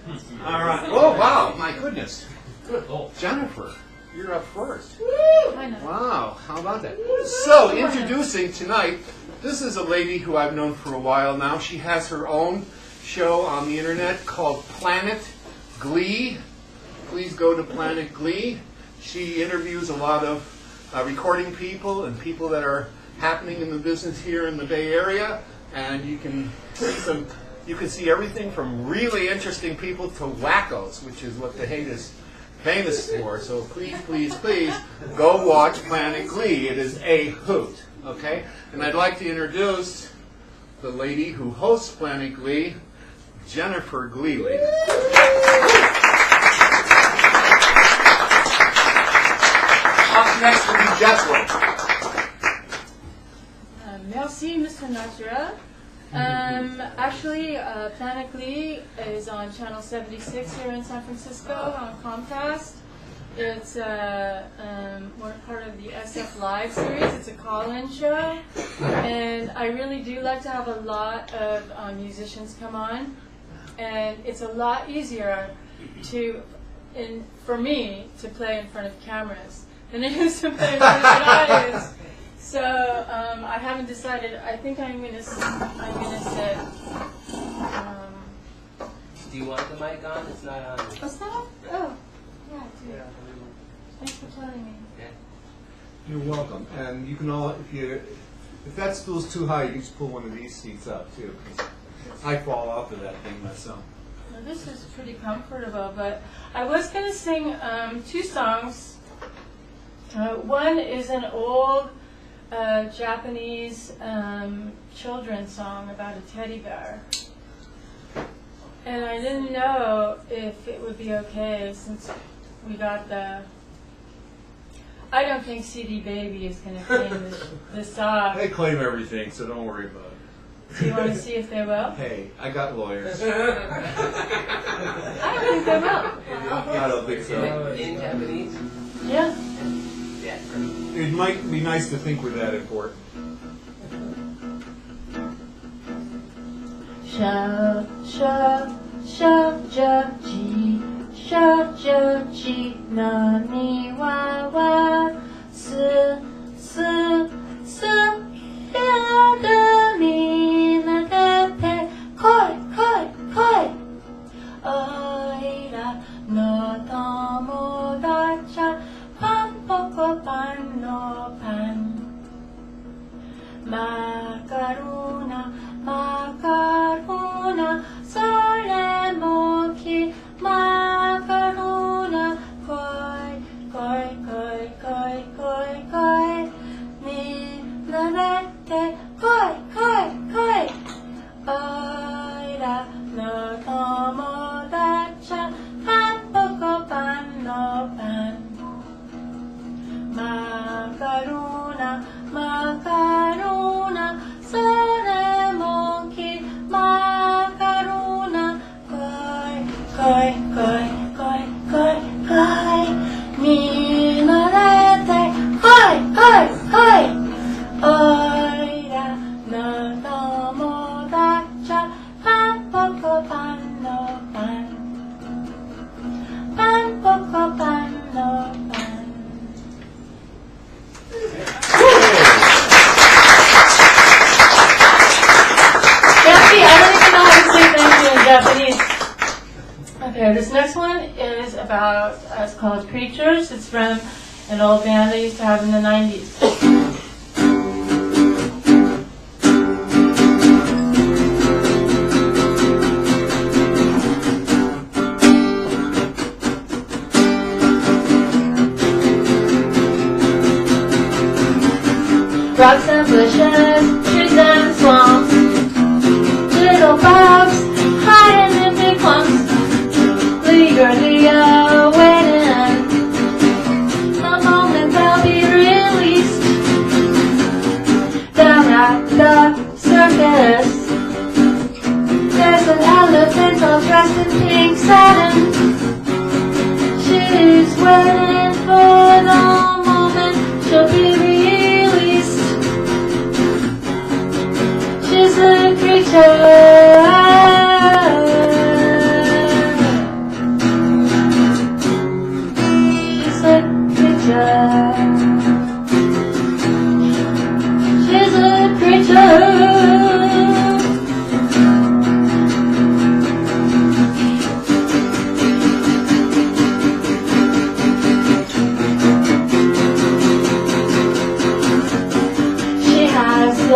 All right. Oh, wow. My goodness. Good. Oh, Jennifer, you're up first. Wow. How about that? So, introducing tonight, this is a lady who I've known for a while now. She has her own show on the internet called Planet Glee. Please go to Planet Glee. She interviews a lot of recording people and people that are happening in the business here in the Bay Area, and you can see everything from really interesting people to wackos, which is what the Haight is famous for. So please, please, please go watch Planet Glee. It is a hoot. Okay? And I'd like to introduce the lady who hosts Planet Glee, Jennifer Glee, ladies. Up next will be Jesslyn. Merci, Mr. Natura. Actually, Planet Glee is on Channel 76 here in San Francisco on Comcast. It's we're part of the SF Live series. It's a call-in show, and I really do like to have a lot of musicians come on, and it's a lot easier for me to play in front of cameras than it is to play in front of an audience. So I haven't decided. I think I'm gonna sit. Do you want the mic on? It's not on. Oh, it's not? Oh, yeah, too. Thanks for telling me. Yeah. You're welcome. And you can all, if that stool's too high, you can just pull one of these seats up too. 'Cause I fall off of that thing myself. Well, this is pretty comfortable, but I was gonna sing 2 songs. One is an old Japanese children's song about a teddy bear. And I didn't know if it would be okay since we got the... I don't think CD Baby is going to claim this song. They claim everything, so don't worry about it. Do you want to see if they will? Hey, I got lawyers. I don't think they will. I don't think so. In Japanese? Yeah. Yeah. It might be nice to think we're that important. Shajaji no niwa wa hiragami nagate koi koi koi oira no tomodachi pan poko pan no pan makaruna makaruna sore mo ki makaruna koi koi koi koi koi koi ni narete koi koi koi oira no tomodachi pan poko pan no pan makaruna makaruna sore monkey makaruna koi koi koi koi koi koi minarete koi koi koi oira no tomodachi pan poko pan no pan pan poko pan no pan. I don't even know how to say thank you in Japanese. Okay, this next one is about, it's called Creatures. It's from an old band I used to have in the 90s. Rocks and bushes, trees and swamps, little bugs, high and the big ones, eagerly awaiting the moment they'll be released. Down at the circus, there's an elephant all dressed in pink satin. She's waiting for the moment she'll be released. She's a creature.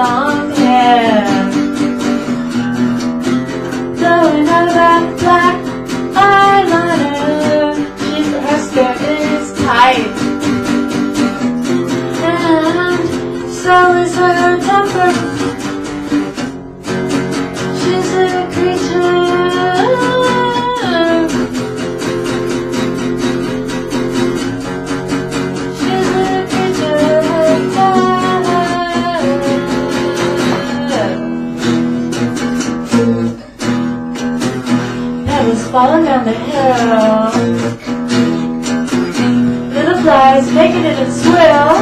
long hair. Blowing out of that black eyeliner. Her skirt is tight. And so is her temper. She's a creature. Falling down the hill. Little flies making it a swill.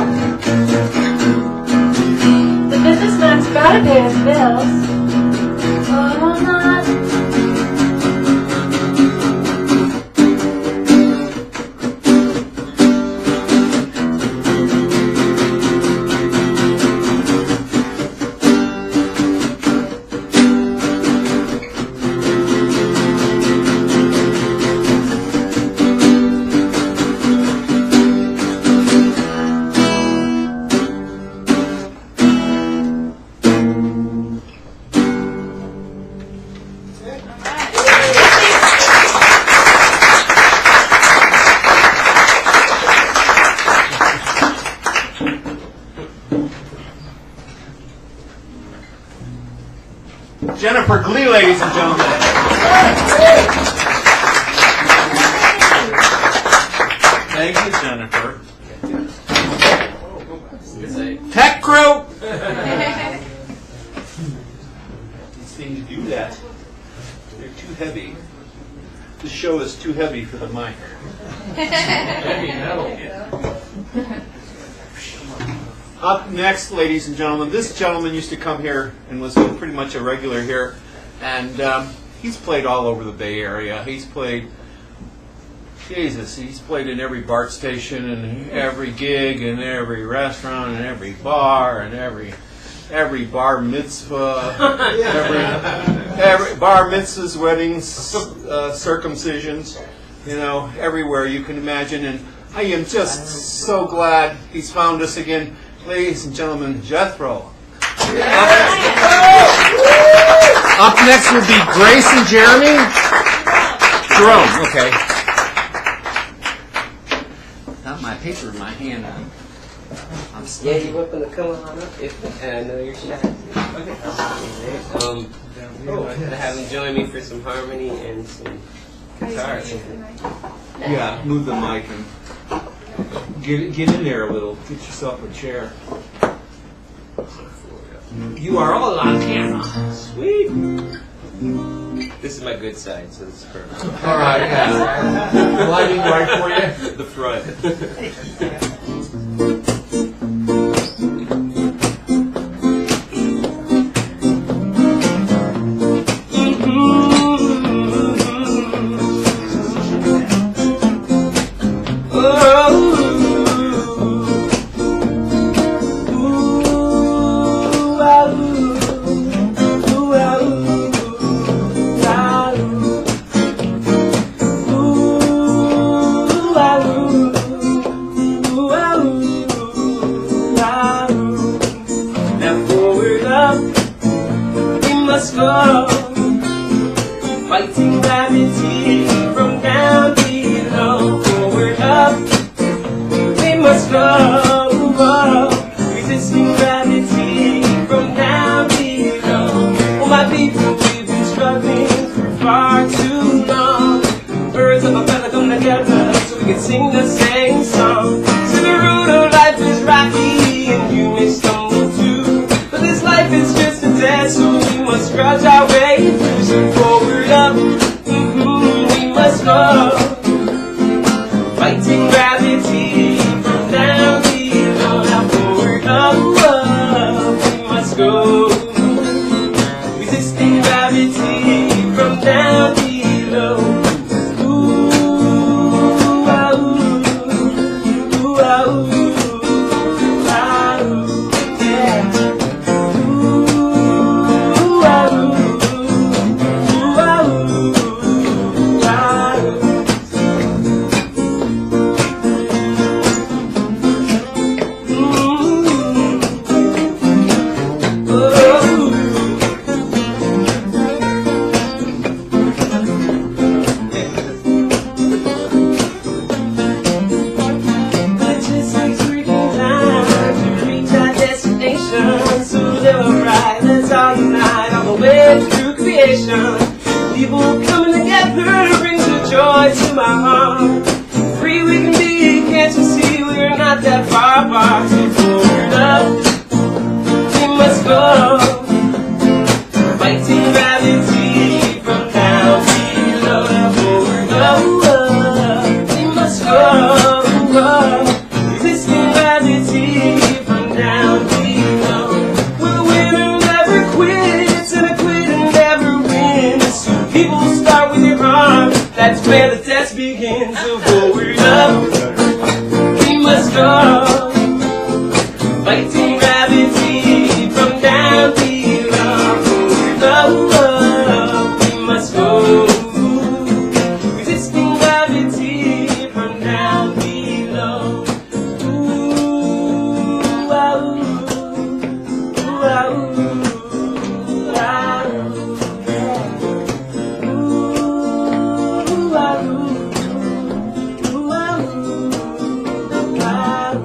The businessman's gotta pay his bills. Oh, not. Jennifer Glee, ladies and gentlemen. Thank you, Jennifer. Tech crew! These things do that. They're too heavy. This show is too heavy for the mic. Up next, ladies and gentlemen, this gentleman used to come here and was pretty much a regular here, and he's played all over the Bay Area. He's played, Jesus, he's played in every BART station and every gig and every restaurant and every bar and every bar mitzvah, every bar mitzvahs, weddings, circumcisions, you know, everywhere you can imagine. And I am just so glad he's found us again. Ladies and gentlemen, Jethro. Up next will be Grace and Jeremy. Jerome, okay. Got my paper in my hand. I'm Yeah, you welcome to come on up if I know you're shy. To have him join me for some harmony and some guitar. Yeah, move the mic and get in there a little. Get yourself a chair. You are all on camera. Sweet. This is my good side, so this is perfect. All right, yeah. Lighting right for you. The front. Fighting gravity from down below. Forward up, we must go. Resisting gravity from down below. Oh my people, we've been struggling for far too long. Birds of a feather come together so we can sing the same song. So the road of life is rocky and you may stumble too. But this life is just a test, so we must grudge our way through. So forward up, we must go. Fighting gravity from down below. celebration. People coming together brings a joy to my heart. Free we can be, can't you see we're not that far apart? So forward up, we must go, fighting gravity from down below. Forward up, we must go, resisting gravity from down below. Well, the winner never quits, and a quitter never wins. So people start with your arms, that's where the test begins. So forward up, we must go, fighting gravity from down below. Forward up, we must go, resisting gravity from down below. Ooh, ah, ooh, ah, ooh, ah, ooh, ah, ooh.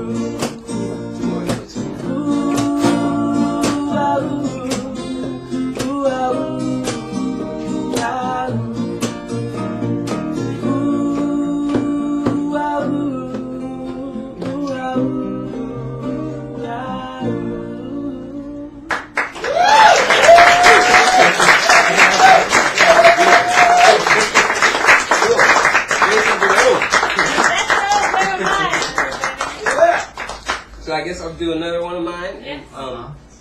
So I guess I'll do another one of mine. Yes.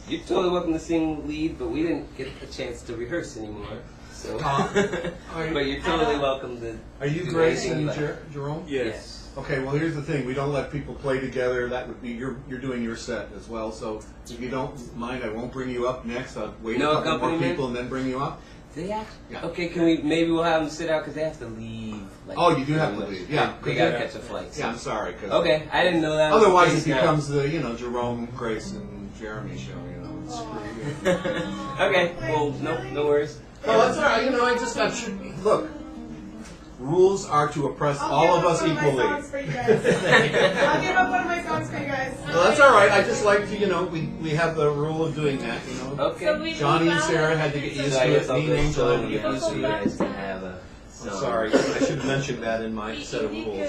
You're totally welcome to sing lead, but we didn't get a chance to rehearse anymore. So, but you're totally welcome to. Are you do Grace anything and you like. Jerome? Yes. Okay, well here's the thing, we don't let people play together, that would be, you're doing your set as well, so if you don't mind, I won't bring you up next, I'll wait No a couple more accompaniment? people and then bring you up. They have. Yeah. Okay, can we? Maybe we'll have them sit out because they have to leave. Like, Oh, you do have to pretty much. leave, yeah. They gotta catch a flight. So. Yeah, I'm sorry. 'Cause Okay, I didn't know that. was otherwise the it case now. becomes the, Jerome, Grace, and Jeremy show, it's screwy. Okay, well, no worries. No, that's all right, I just got, look, rules are to oppress all of us equally. I'll give up one of my songs for you guys. Well, that's all right. I just like to, we have the rule of doing that, Okay. Johnny and Sarah had to get used So I to guess it. I'll Me and just Angela had to you get guys used so to you it. guys can have a. I'm sorry. I should have mentioned that in my set of Il dit rules.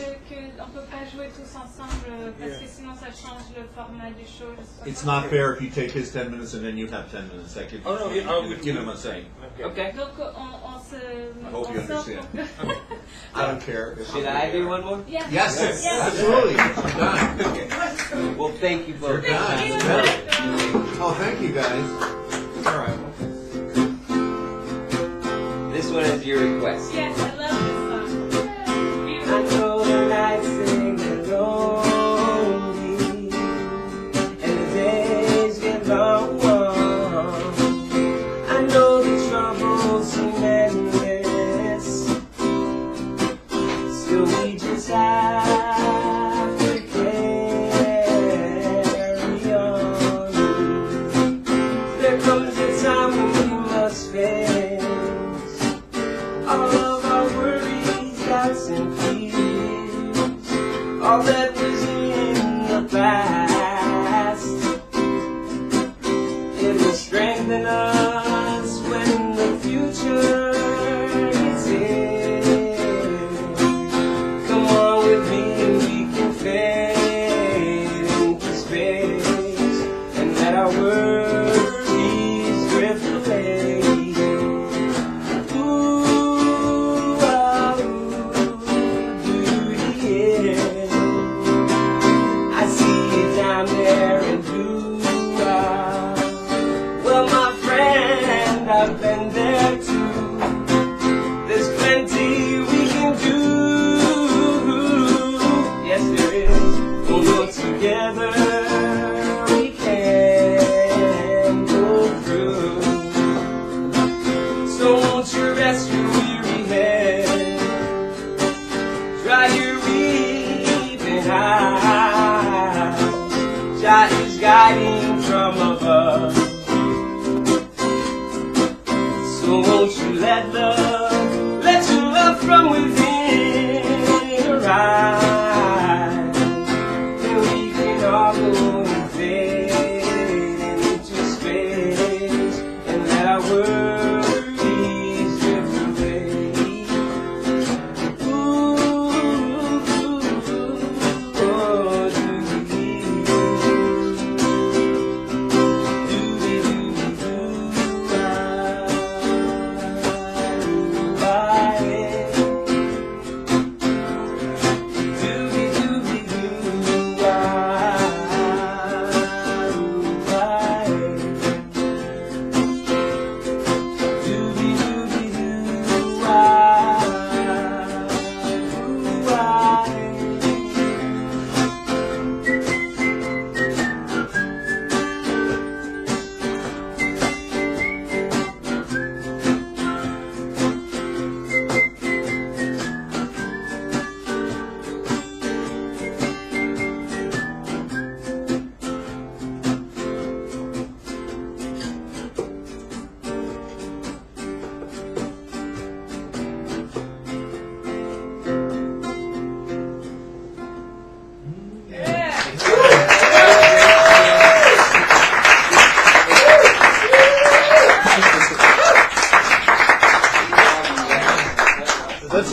qu'on peut pas jouer tous ensemble parce que sinon ça change le format du show. It's not fair if you take his 10 minutes and then you have 10 minutes. That could, Oh, no, yeah, I would- you know what I'm saying. Okay. Donc on se. I hope you on sort understand. pour- I don't care. If Should I do one more? Yes. Yes, Yes. absolutely. You're done. Well, thank you both. You're done. Thank you. Oh, thank you guys. All right. This one is your request. Yes, I love this song. I know the nights sing lonely, and the days get long. I know the troubles seem endless, still we just have to carry on. There comes a time when we must face all of our worries, doubts, and fears, all that was in the past. It will strengthen us when the future is here. Come on with me and we can fade into space and let our worries drift away. Ooh, ah, ooh, yeah. I see you down there in blue. Well, my friend, I've been there too. There's plenty we can do. Yes, there is. Although together we can go through. So won't you rest your weary head, dry your weeping eyes. Jah is guiding from above. So won't you let your love from within arise, and we can all go and fade into space and let our worries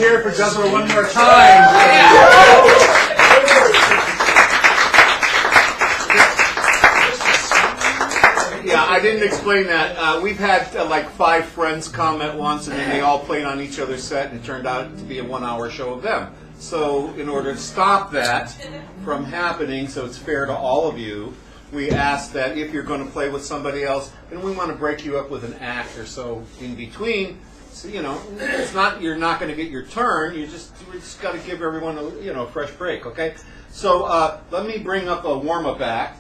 hear it for Jethro one more time. Yeah, I didn't explain that. We've had like 5 friends come at once, and then they all played on each other's set, and it turned out to be a 1-hour show of them. So in order to stop that from happening, so it's fair to all of you, we ask that if you're going to play with somebody else, then we want to break you up with an act or so in between. So, you know, it's not, you're not going to get your turn. We just got to give everyone a fresh break, okay? So let me bring up a warm-up act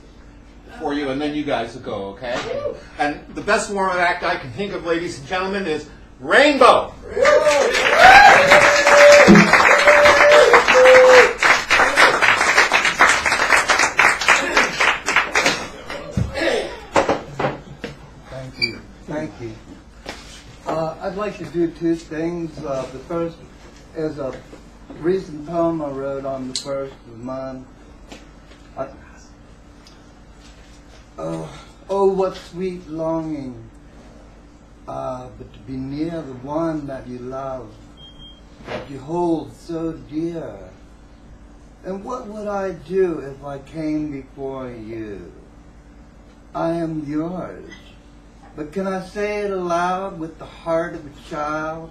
for you, and then you guys will go, okay? And the best warm-up act I can think of, ladies and gentlemen, is Rainbow. Thank you. I'd like to do 2 things. The first is a recent poem I wrote on the 1st of the month. Oh, what sweet longing, but to be near the one that you love, that you hold so dear. And what would I do if I came before you? I am yours. But can I say it aloud with the heart of a child,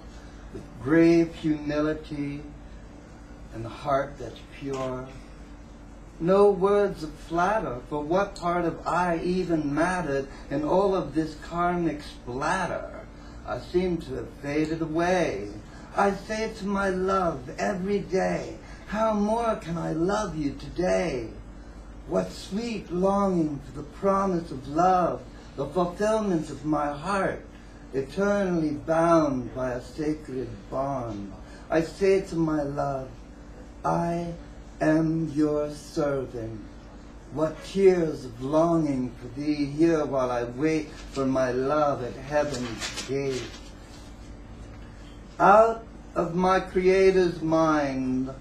with grave humility and a heart that's pure? No words of flatter, for what part of I even mattered in all of this karmic splatter? I seem to have faded away. I say to my love every day, how more can I love you today? What sweet longing for the promise of love, the fulfillment of my heart, eternally bound by a sacred bond. I say to my love, I am your servant. What tears of longing for thee here while I wait for my love at heaven's gate. Out of my Creator's mind,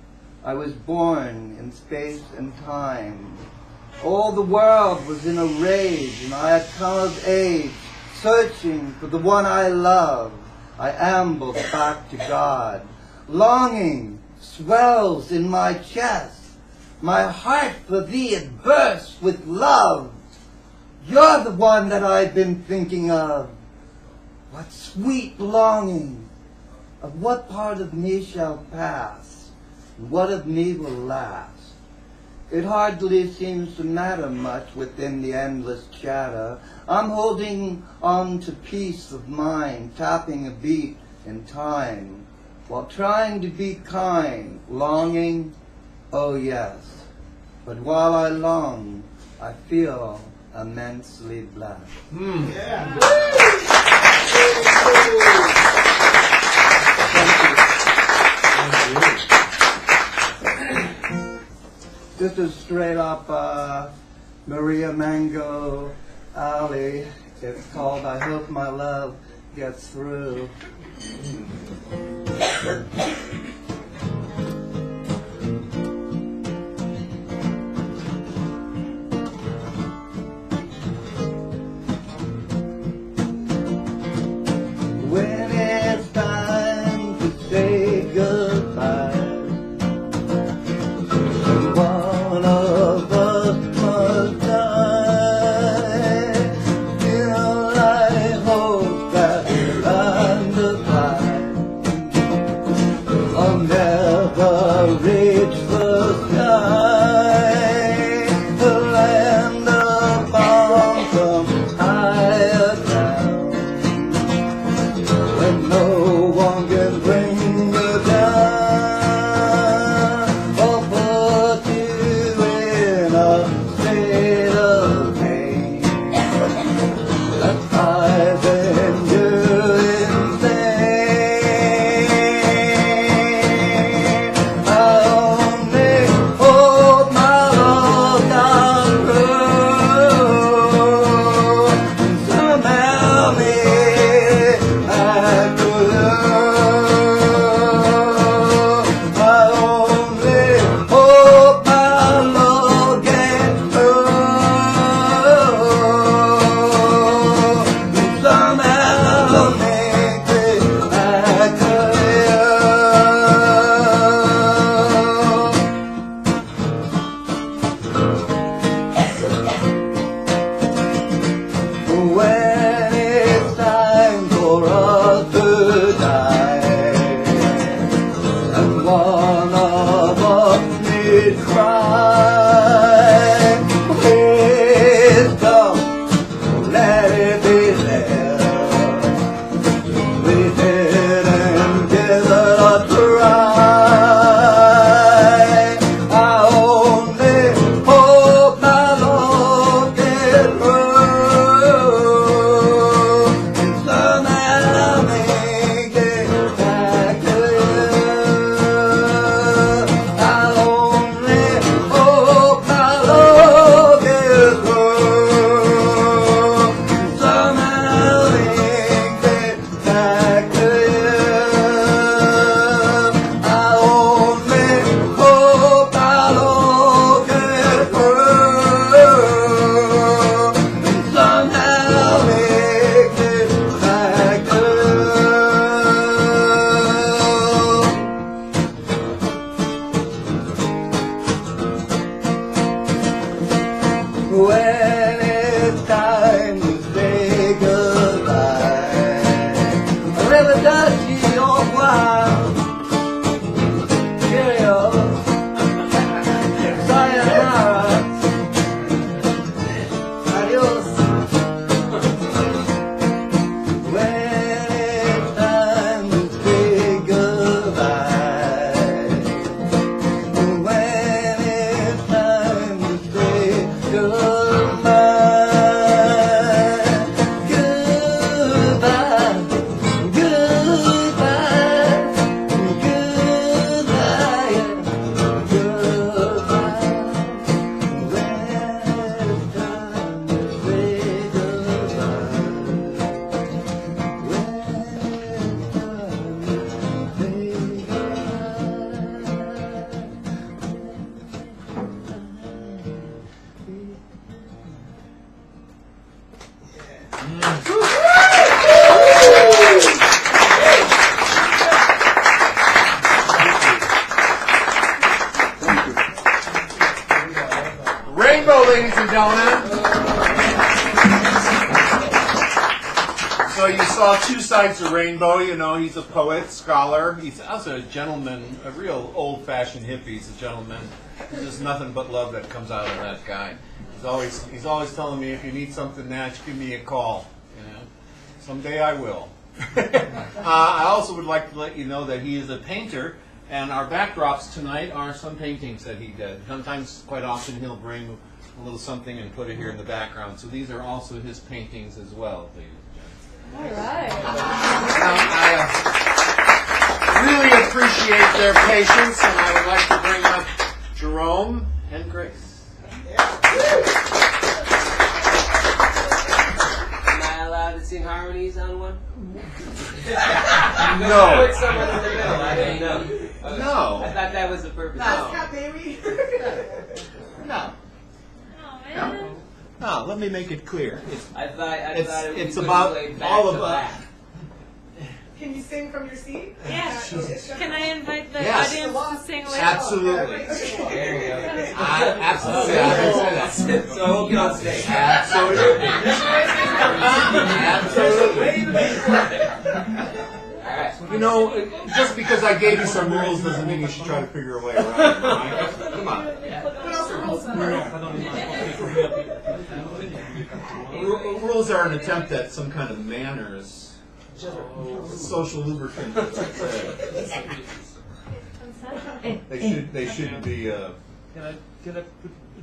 I was born in space and time. All the world was in a rage, and I had come of age, searching for the one I love. I ambled back to God. Longing swells in my chest. My heart for thee it bursts with love. You're the one that I've been thinking of. What sweet longing! Of what part of me shall pass? And what of me will last? It hardly seems to matter much within the endless chatter. I'm holding on to peace of mind, tapping a beat in time, while trying to be kind, longing, oh yes. But while I long, I feel immensely blessed. Yeah. This is straight up Maria Mango Alley. It's called I Hope My Love Gets Through. When it's time to say goodbye, one of us must die. Still I hope that we'll understand. Rainbow, ladies and gentlemen. So you saw two sides of Rainbow. You know, he's a poet, scholar. He's also a gentleman, a real old-fashioned hippie. He's a gentleman. There's nothing but love that comes out of that guy. He's always telling me, if you need something, Natch, give me a call. You know, someday I will. I also would like to let you know that he is a painter, and our backdrops tonight are some paintings that he did. Sometimes, quite often, he'll bring a little something and put it here in the background. So these are also his paintings as well, ladies and gentlemen. All right. I really appreciate their patience, and I would like to bring up Jerome and Grace. Am I allowed to sing harmonies on one? No. Put someone in the middle. I didn't know. Okay. No. I thought that was the purpose. Last cat baby. No. Oh, man. No, let me make it clear. I thought It's about all of us. Can you sing from your seat? Yeah. Can I invite the Yes. audience to sing with? Absolutely. There you go. Absolutely. I can say that. So I won't get on stage. Absolutely. Absolutely. All right. You know, just because I gave you some rules doesn't mean you should try to figure a way around it. Right? Come on. What else are rules for? Rules are an attempt at some kind of manners. Social lubricant. They should be. Can I put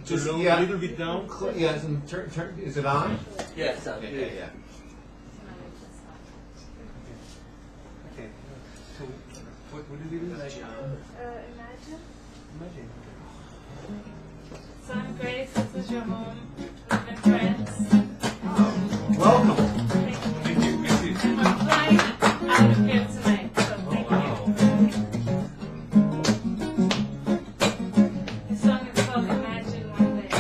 Just the load yeah, a little bit down? Yes, and turn. Is it on? Yeah, sounds Yeah, good. yeah. Okay. So, what do we do? Imagine. Imagine. So I'm Grace. This is your home. We've been friends. Welcome. Thank you. Thank you. Thank you. I'm flying out of here tonight, so thank you. This song is called Imagine One Day.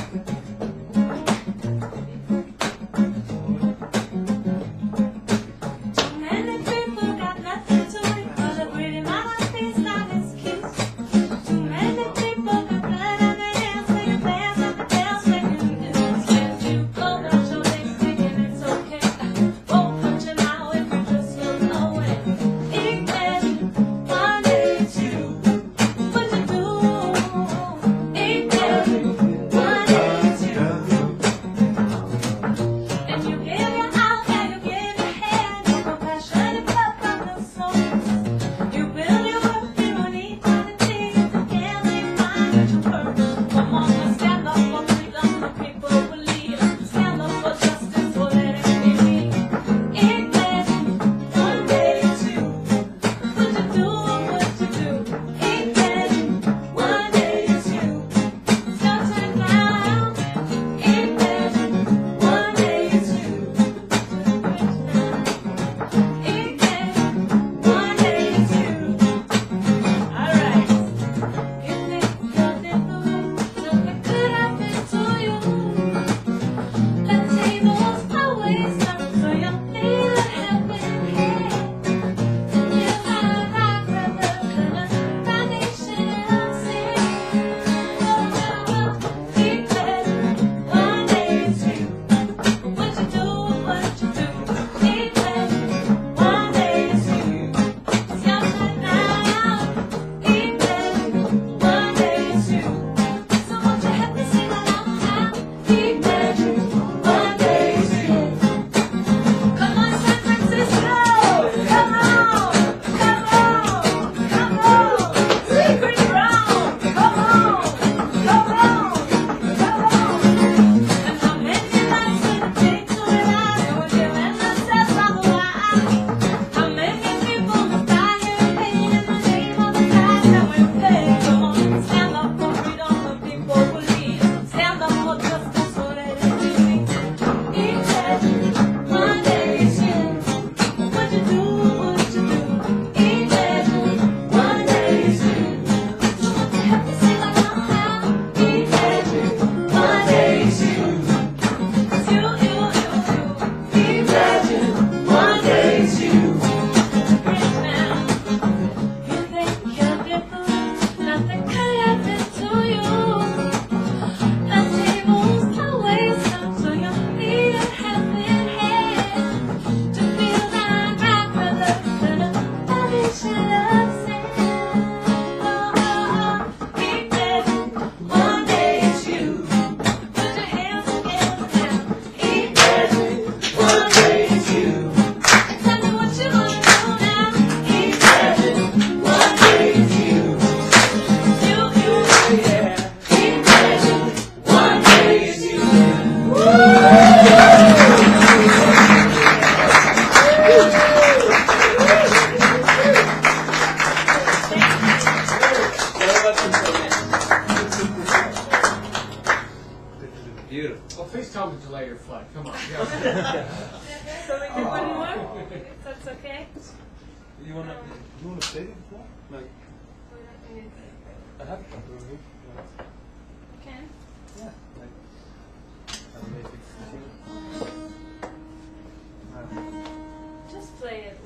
Too many people got nothing to wait for the pretty mouthpiece on his kiss. Too many people got blood on their hands, singing dance on the bells, making this. Where you go, about your Come on. So we can one more? If that's okay? You wanna save it? Like, I have a couple of you. Okay. Yeah. Like, Just play it.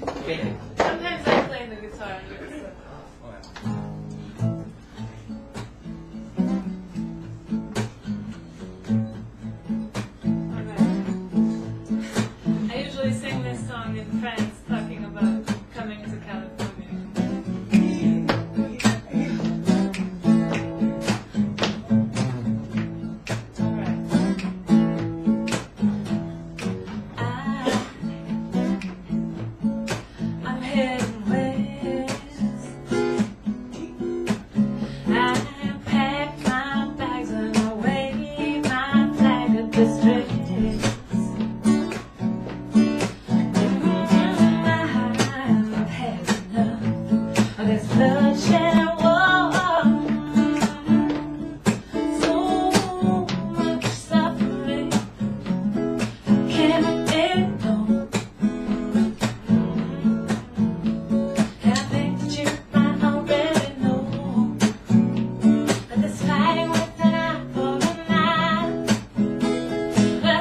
Okay. Sometimes I play the guitar. I usually sing this song in France, talking about coming to California. All right. I'm heading west. I packed my bags and I wave my flag of distress. I've had enough of this bloodshed war. So much suffering, can't ignore. And I think that you might already know that this fighting with an eye for an eye, well,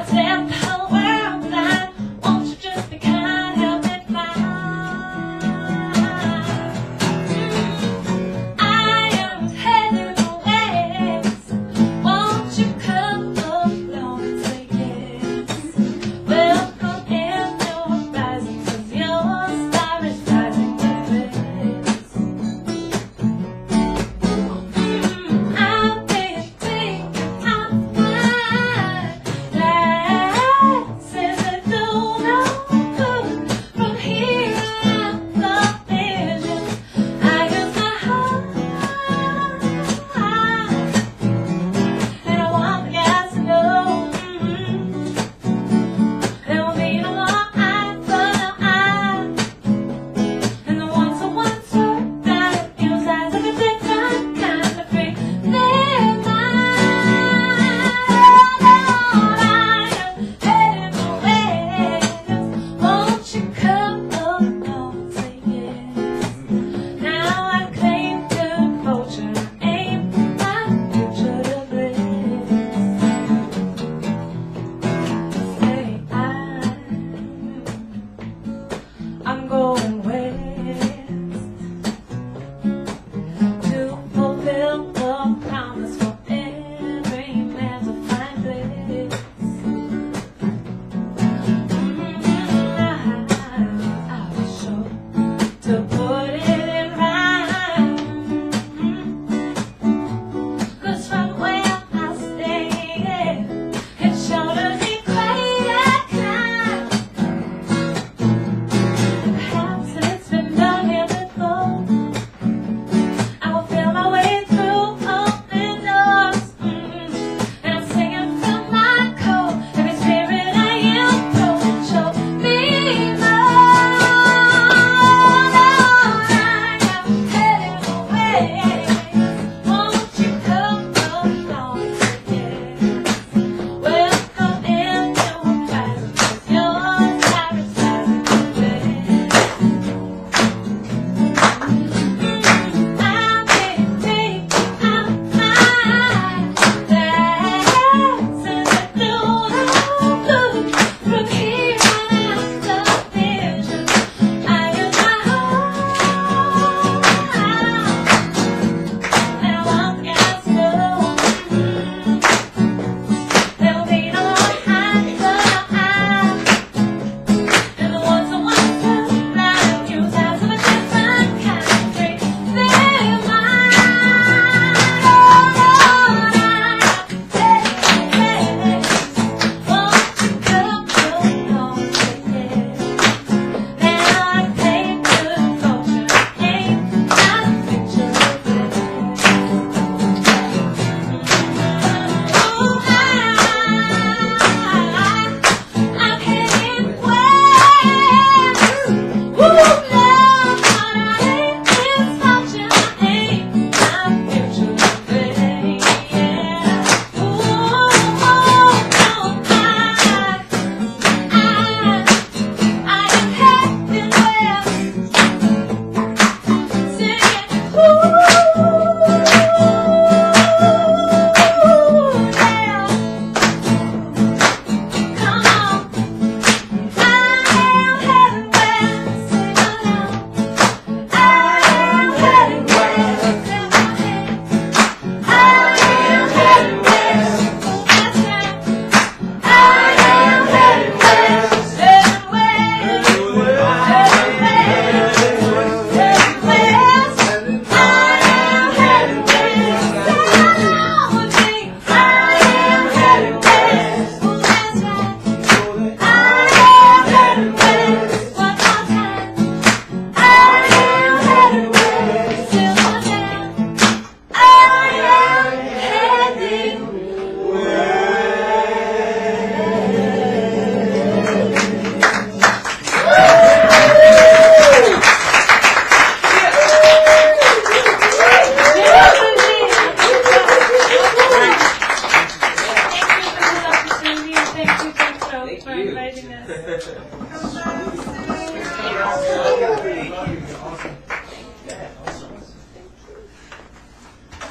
Thank for you. inviting us. It's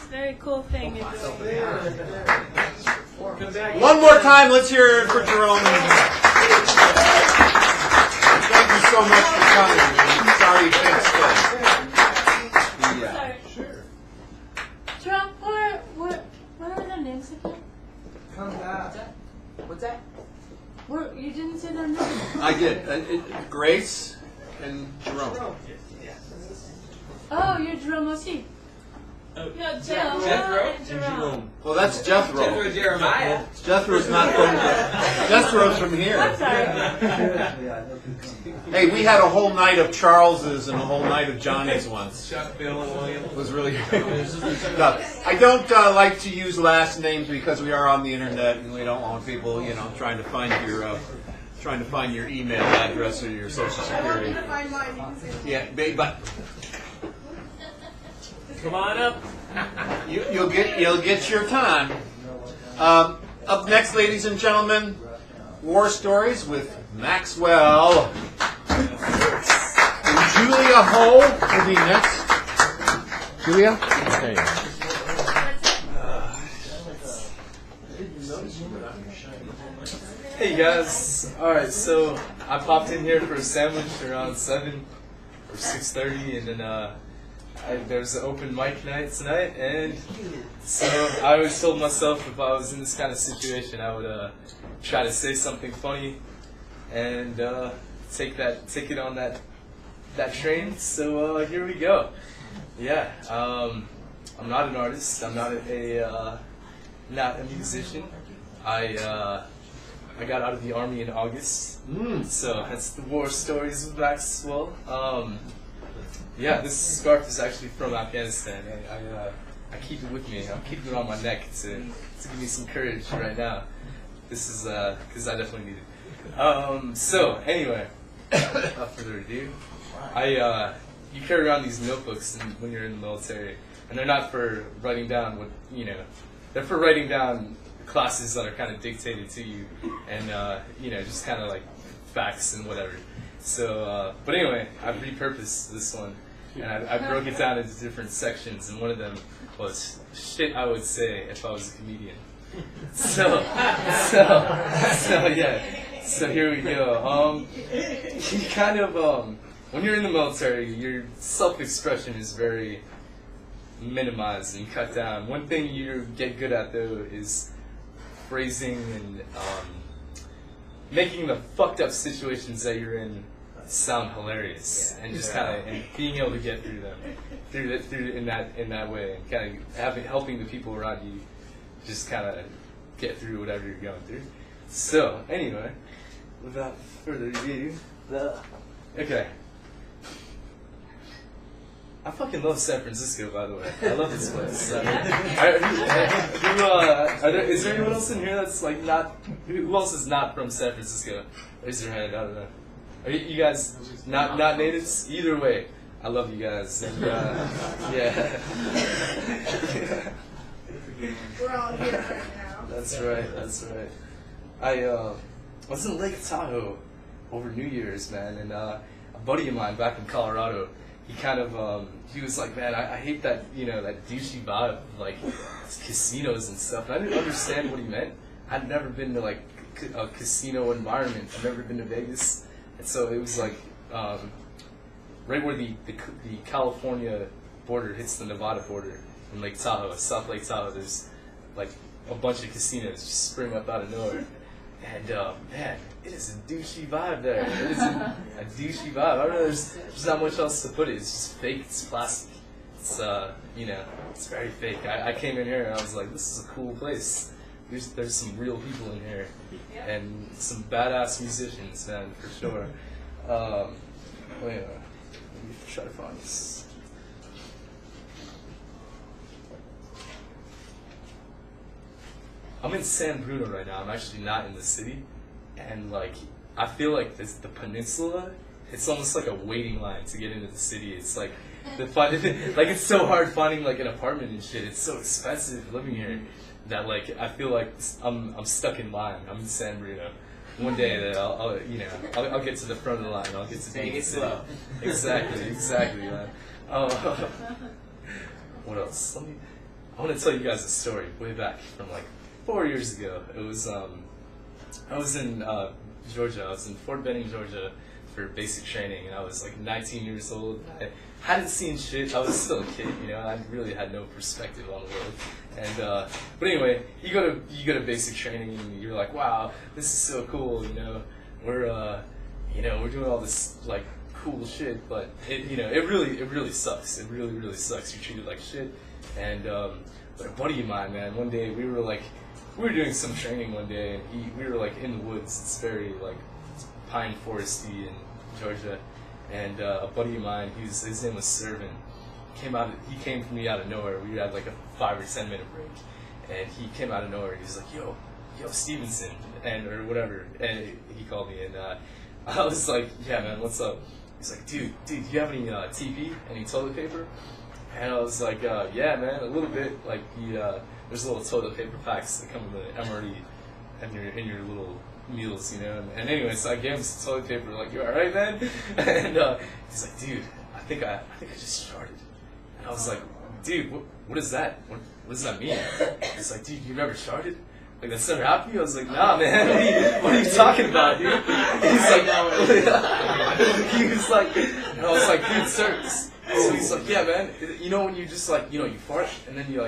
a very cool thing you're doing. One more time, let's hear it for Jerome. Thank you so much for coming. Sorry you can't stay. Sorry. Jerome, what are their names again? Come back. What's that? You didn't say their names. I did. Grace and Jerome. Oh, you're Jerome aussi. Yeah, Jethro and Jerome. Well, that's Jethro. Jethro Jeremiah. Jethro's not from Jethro's from I'm here. sorry. Hey, we had a whole night of Charles's and a whole night of Johnny's once. Chuck, Bill, and William. It was really good. No, I don't like to use last names because we are on the internet and we don't want people, trying to find your email address or your social I want security. you to find mine. You can say Yeah, but Come on up. you'll get your time. Up next, ladies and gentlemen, War Stories with Maxwell. And Julia Ho will be next. Julia? Okay. Hey guys, alright, so I popped in here for a sandwich around 7 or 6:30, and then there's an open mic night tonight, and so I always told myself if I was in this kind of situation I would try to say something funny and take it on that train, so here we go. Yeah, I'm not an artist, I'm not a musician. I got out of the army in August, so that's the War Stories with Maxwell. Yeah, this scarf is actually from Afghanistan. I keep it with me. I'm keeping it on my neck to give me some courage right now. This is because I definitely need it. So anyway, without further ado, you carry around these notebooks when you're in the military, and they're not for writing down they're for writing down classes that are kind of dictated to you, and just kind of like facts and whatever. So, but anyway, I've repurposed this one, and I broke it down into different sections, and one of them was shit I would say if I was a comedian. So yeah. So here we go. You kind of when you're in the military, your self-expression is very minimized and cut down. One thing you get good at though is phrasing and making the fucked up situations that you're in sound hilarious, and just kind of being able to get through them in that way, and kind of helping the people around you just kind of get through whatever you're going through. So anyway, without further ado, okay. I fucking love San Francisco, by the way. I love this place. Is there anyone else in here that's like not? Who else is not from San Francisco? Raise your hand. I don't know. Are you guys not natives? Either way, I love you guys. And, yeah. we're all here right now. That's right. I was in Lake Tahoe over New Year's, man, and a buddy of mine back in Colorado. He kind of, he was like, man, I hate that, that douchey vibe of, like, casinos and stuff. And I didn't understand what he meant. I'd never been to, like, a casino environment. I've never been to Vegas. And so it was, like, right where the California border hits the Nevada border in Lake Tahoe, South Lake Tahoe, there's, like, a bunch of casinos just spring up out of nowhere. And, man, it is a douchey vibe there. It is a douchey vibe. I don't know, there's not much else to put it. It's just fake. It's plastic. It's, it's very fake. I came in here and I was like, this is a cool place. There's some real people in here. And some badass musicians, man, for sure. Wait, let me try to find this. I'm in San Bruno right now. I'm actually not in the city, and like I feel like the peninsula. It's almost like a waiting line to get into the city. It's like it's so hard finding like an apartment and shit. It's so expensive living here that like I feel like I'm stuck in line. I'm in San Bruno. one day that I'll get to the front of the line. I'll get to Take be it slow. Exactly, man. What else? I want to tell you guys a story way back from like 4 years ago. It was I was in Georgia. I was in Fort Benning, Georgia, for basic training, and I was like 19 years old. I hadn't seen shit. I was still a kid, I really had no perspective on the world. And but anyway, you go to basic training, and you're like, wow, this is so cool. We're we're doing all this like cool shit, but it really sucks. It really sucks. You're treated like shit. And but a buddy of mine, man, one day we were doing some training one day, and we were like in the woods. It's very like pine foresty in Georgia, and a buddy of mine, his name was Servant. He came for me out of nowhere. We had like a 5 or 10 minute break, and he came out of nowhere. He's like, yo Stevenson, or whatever, and he called me, and I was like, yeah man, what's up? He's like, dude, do you have any TP, any toilet paper? And I was like, yeah man, a little bit. Like there's little toilet paper packs that come in the MRE in your little meals, And anyway, so I gave him some toilet paper. Like, you all right, man? And he's like, dude, I think I just started. And I was like, dude, what is that? What does that mean? He's like, dude, you never started? Like, that's never happened to you? I was like, nah, man. What are you talking about, dude? He's like, and I was like, dude, sir. So he's like, yeah, man. When you just like, you fart and then you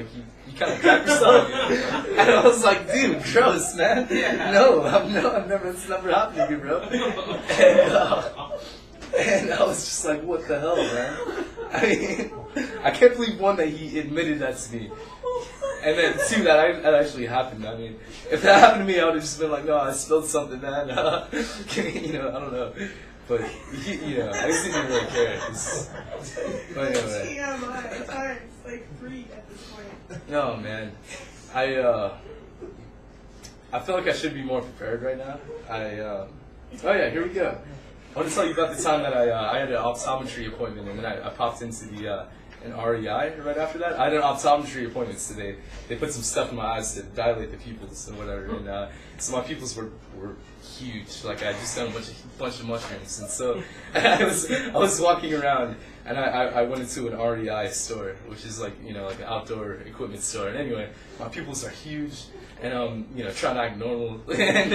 kind of grab yourself. And I was like, dude, gross, man. No, I've never. It's never happened to me, bro. And I was just like, what the hell, man? I mean, I can't believe one that he admitted that to me, and then two that actually happened. I mean, if that happened to me, I would have just been like, no, I spilled something, man. I don't know. But I just didn't really care. But anyway. TMI times like 3 at this point. No, man. I feel like I should be more prepared right now. Oh yeah, here we go. I want to tell you about the time that I had an optometry appointment, and then I popped into an REI right after that. I had an optometry appointment today. They put some stuff in my eyes to dilate the pupils and whatever, and so my pupils were huge. Like I just done a bunch of mushrooms, and so I was walking around, and I went into an REI store, which is like like an outdoor equipment store. And anyway, my pupils are huge. And trying to act normal, and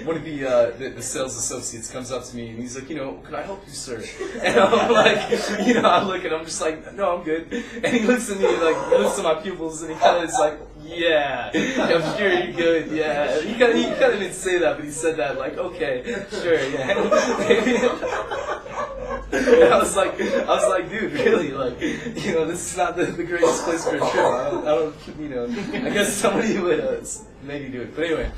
one of the sales associates comes up to me and he's like, can I help you, sir? And I'm like, I look and I'm just like, no, I'm good. And he looks at me like, he looks at my pupils and he kind of is like, yeah, I'm sure you're good, yeah. He kind of didn't say that, but he said that like, okay, sure, yeah. And I was like, dude, really, like, this is not the greatest place for a trip. I don't, I guess somebody would maybe do it. But anyway,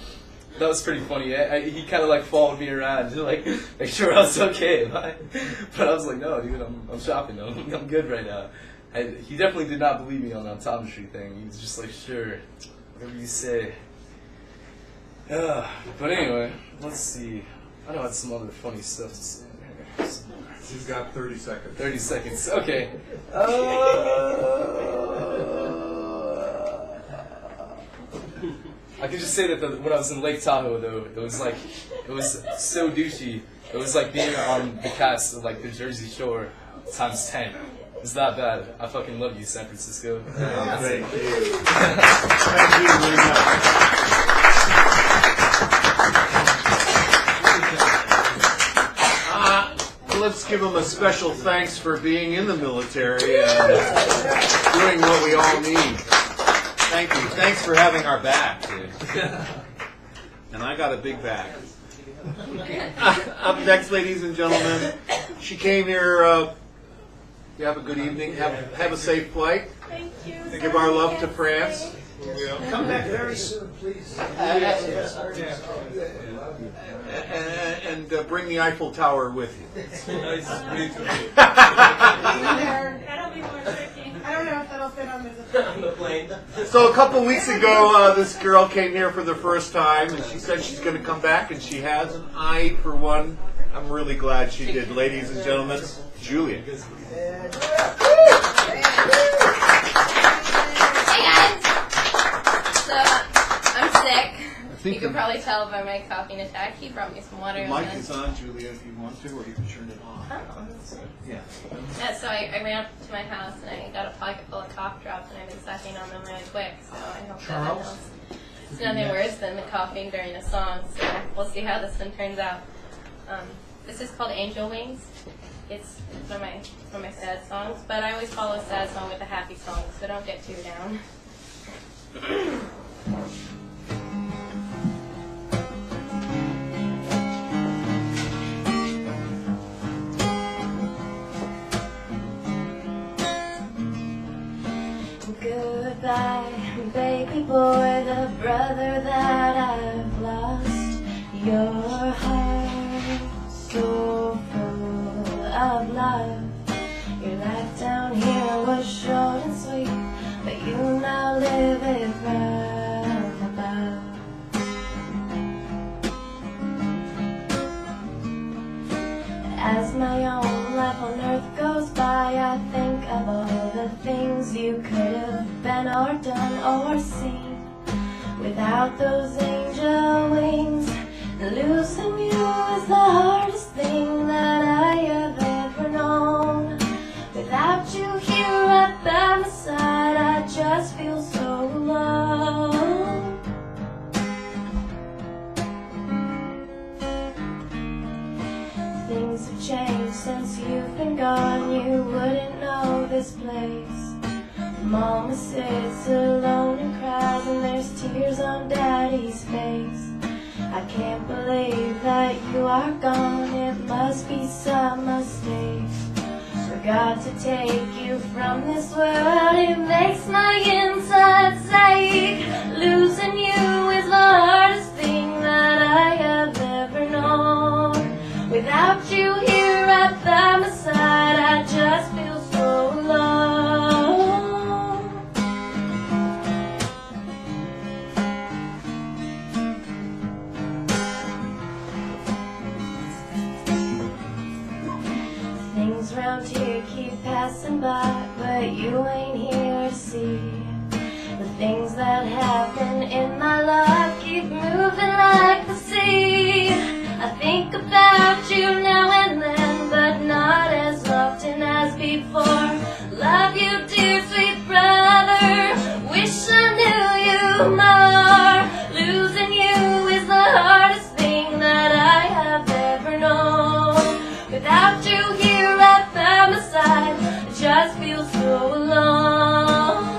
that was pretty funny. He kind of like followed me around to like make sure I was okay. But I was like, no, dude, I'm shopping. I'm good right now. He definitely did not believe me on the optometry thing. He was just like, sure, whatever you say. But anyway, let's see. I know I had some other funny stuff to say. You've got 30 seconds. 30 seconds. Okay. I can just say that when I was in Lake Tahoe, though, it was so douchey. It was like being on the cast of like the Jersey Shore times 10. It's that bad. I fucking love you, San Francisco. Thank you. Thank you very much. Let's give him a special thanks for being in the military and doing what we all need. Thank you. Thanks for having our back, dude. And I got a big back. Up next, ladies and gentlemen, she came here. You have a good evening. Have a safe flight. Thank you. Give our love to France. Come back very soon, please. And bring the Eiffel Tower with you. That'll be more tricky. I don't know if that'll fit on the plane. So a couple weeks ago, this girl came here for the first time, and she said she's going to come back, and she has, and I, for one, I'm really glad she did. Ladies and gentlemen, Julia. Hey guys! So, I'm sick. think You could probably tell by my coughing attack. He brought me some water. The mic is on, Julia, if you want to, or you can turn it off. Oh, that's nice. Yeah. Yeah, so I ran up to my house and I got a pocket full of cough drops and I've been sucking on them really quick. So I hope that helps. It's nothing worse than the coughing during a song. So we'll see how this one turns out. This is called Angel Wings. It's one of my sad songs, but I always follow a sad song with a happy song, so don't get too down. Goodbye, baby boy, the brother that I've lost. Your heart so full of love. Your life down here was short and sweet, but you now live it from above. As my own life on earth goes by, I think of all the things you could have been or done or seen. Without those angel wings, losing you is the hardest thing that I have ever known. Without you here right by my side, I just feel so alone. Things have changed since you've been gone. You wouldn't know this place. Mama sits alone and cries, and there's tears on Daddy's face. I can't believe that you are gone. It must be some mistake. Forgot to take you from this world. It makes my insides ache. Losing you is the hardest thing that I have ever known. Without you here right by my side, I just feel so alone. Things round here keep passing by, but you ain't here to see. The things that happen in my life keep moving like the sea. I think about you now and then, but not as often as before. Love you, dear sweet brother, wish I knew you more. Losing you is the hardest thing that I have ever known. Without you here right by my side, I just feel so alone.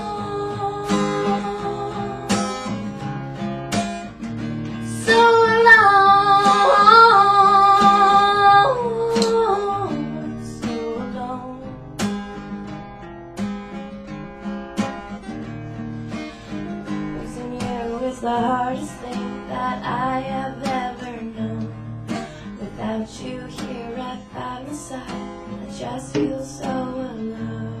So alone. The hardest thing that I have ever known. Without you here right by my side, I just feel so alone.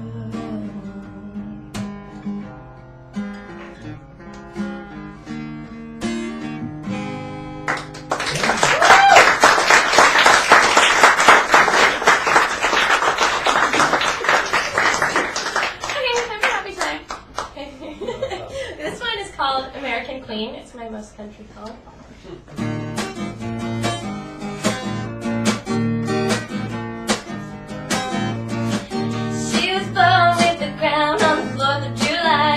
This one is called American Queen. It's my most country call. She was born with the crown on the 4th of July.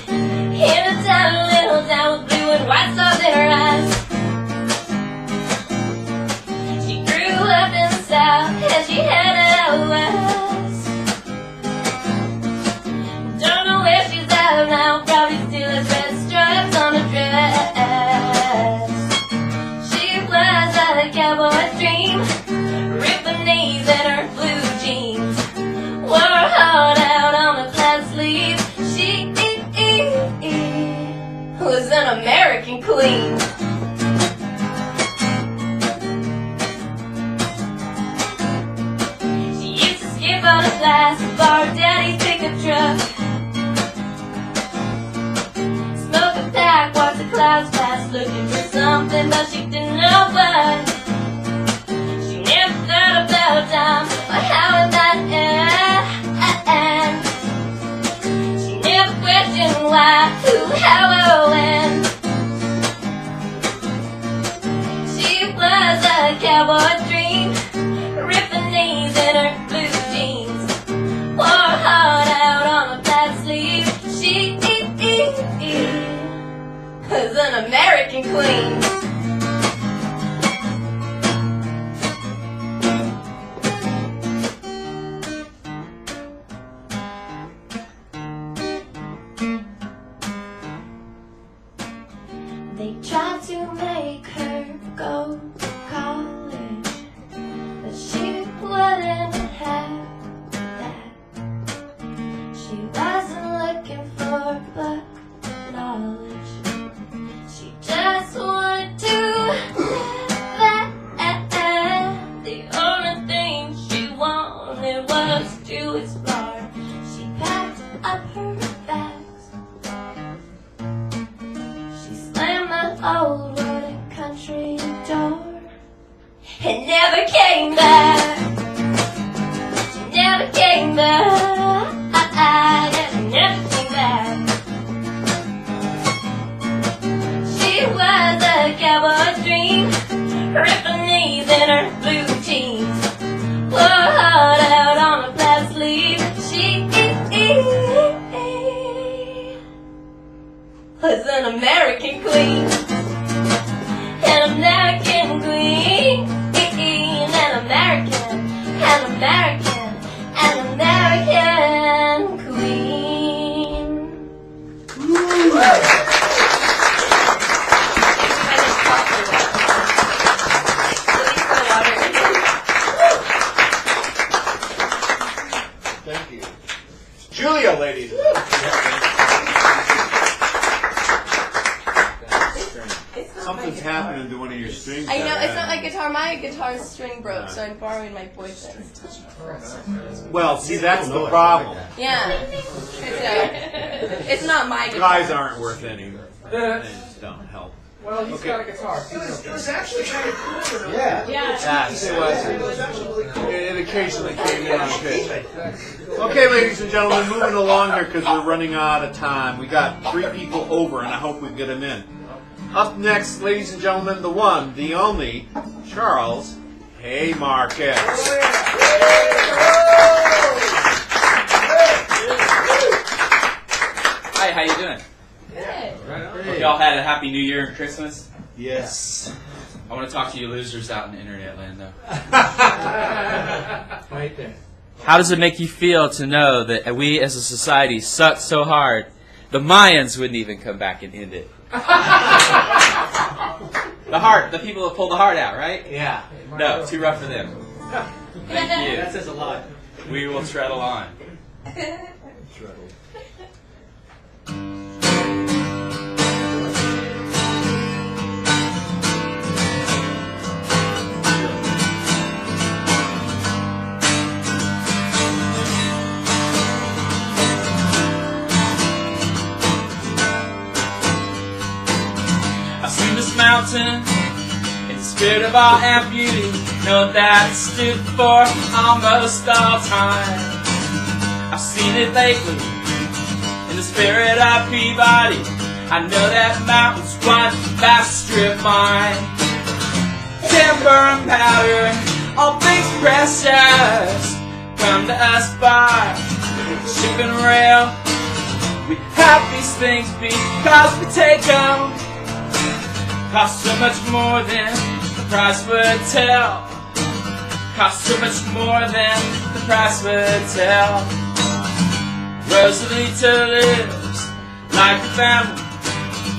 In a tiny little town with blue and white stars in her eyes. She grew up in the South and she headed out west. Don't know where she's at now, probably still has red stripes on her dress. She was a cowboy's dream, ripping knees in her blue jeans. Wore her heart out on a flat sleeve. She was an American queen. She used to skip on a class and borrow Daddy's pickup truck. Smoke a pack, watch the clouds pass, looking for something, but she didn't know what. She never thought about time or how it might end. She never questioned why, who Halloween. She was a cowboy dream, ripped the knees in her blue jeans, wore her heart out on a flat sleeve. She was an American queen. They tried to make her go to college, but she wouldn't have that. She wasn't looking for but knowledge. She just wanted to live. The only thing she wanted was to explore. She packed up her bags. She slammed that old wooden country door and never came back. She never came back. Never came back. She was a cowboy dream, ripped her knees in her blue jeans, wore her heart out on a flat sleeve. She was an American queen, an American queen, an American, an American, an American queen. Thank you. Julia, ladies. Something's happening to one of your strings. I know, it's not my guitar. My guitar's string broke, so I'm borrowing my boyfriend's. Well, see, that's the problem. Yeah. It's not my guitar. Guys aren't worth any. They just don't help. Well, he's got a guitar. It was actually kind of cool. Yeah. Yes, it was. It occasionally came in on pitch. Okay, ladies and gentlemen, moving along here because we're running out of time. We got 3 people over, and I hope we get them in. Up next, ladies and gentlemen, the one, the only, Charles Haymarket. Hi, how you doing? Hope y'all had a happy New Year and Christmas. Yes. I want to talk to you losers out in internet land, though. Right there. How does it make you feel to know that we as a society suck so hard, the Mayans wouldn't even come back and end it? The people that pulled the heart out, right? Yeah. No, too rough for them. Thank you. That says a lot. We will treadle on. I've seen this mountain in the spirit of awe and beauty, know that it stood for almost all time. I've seen it lately in the spirit of Peabody. I know that mountain's one vast strip mine. Timber and powder, all things precious, come to us by ship and rail. We have these things because we take them. Cost so much more than the price would tell. Cost so much more than the price would tell. Rosalita lives like a family,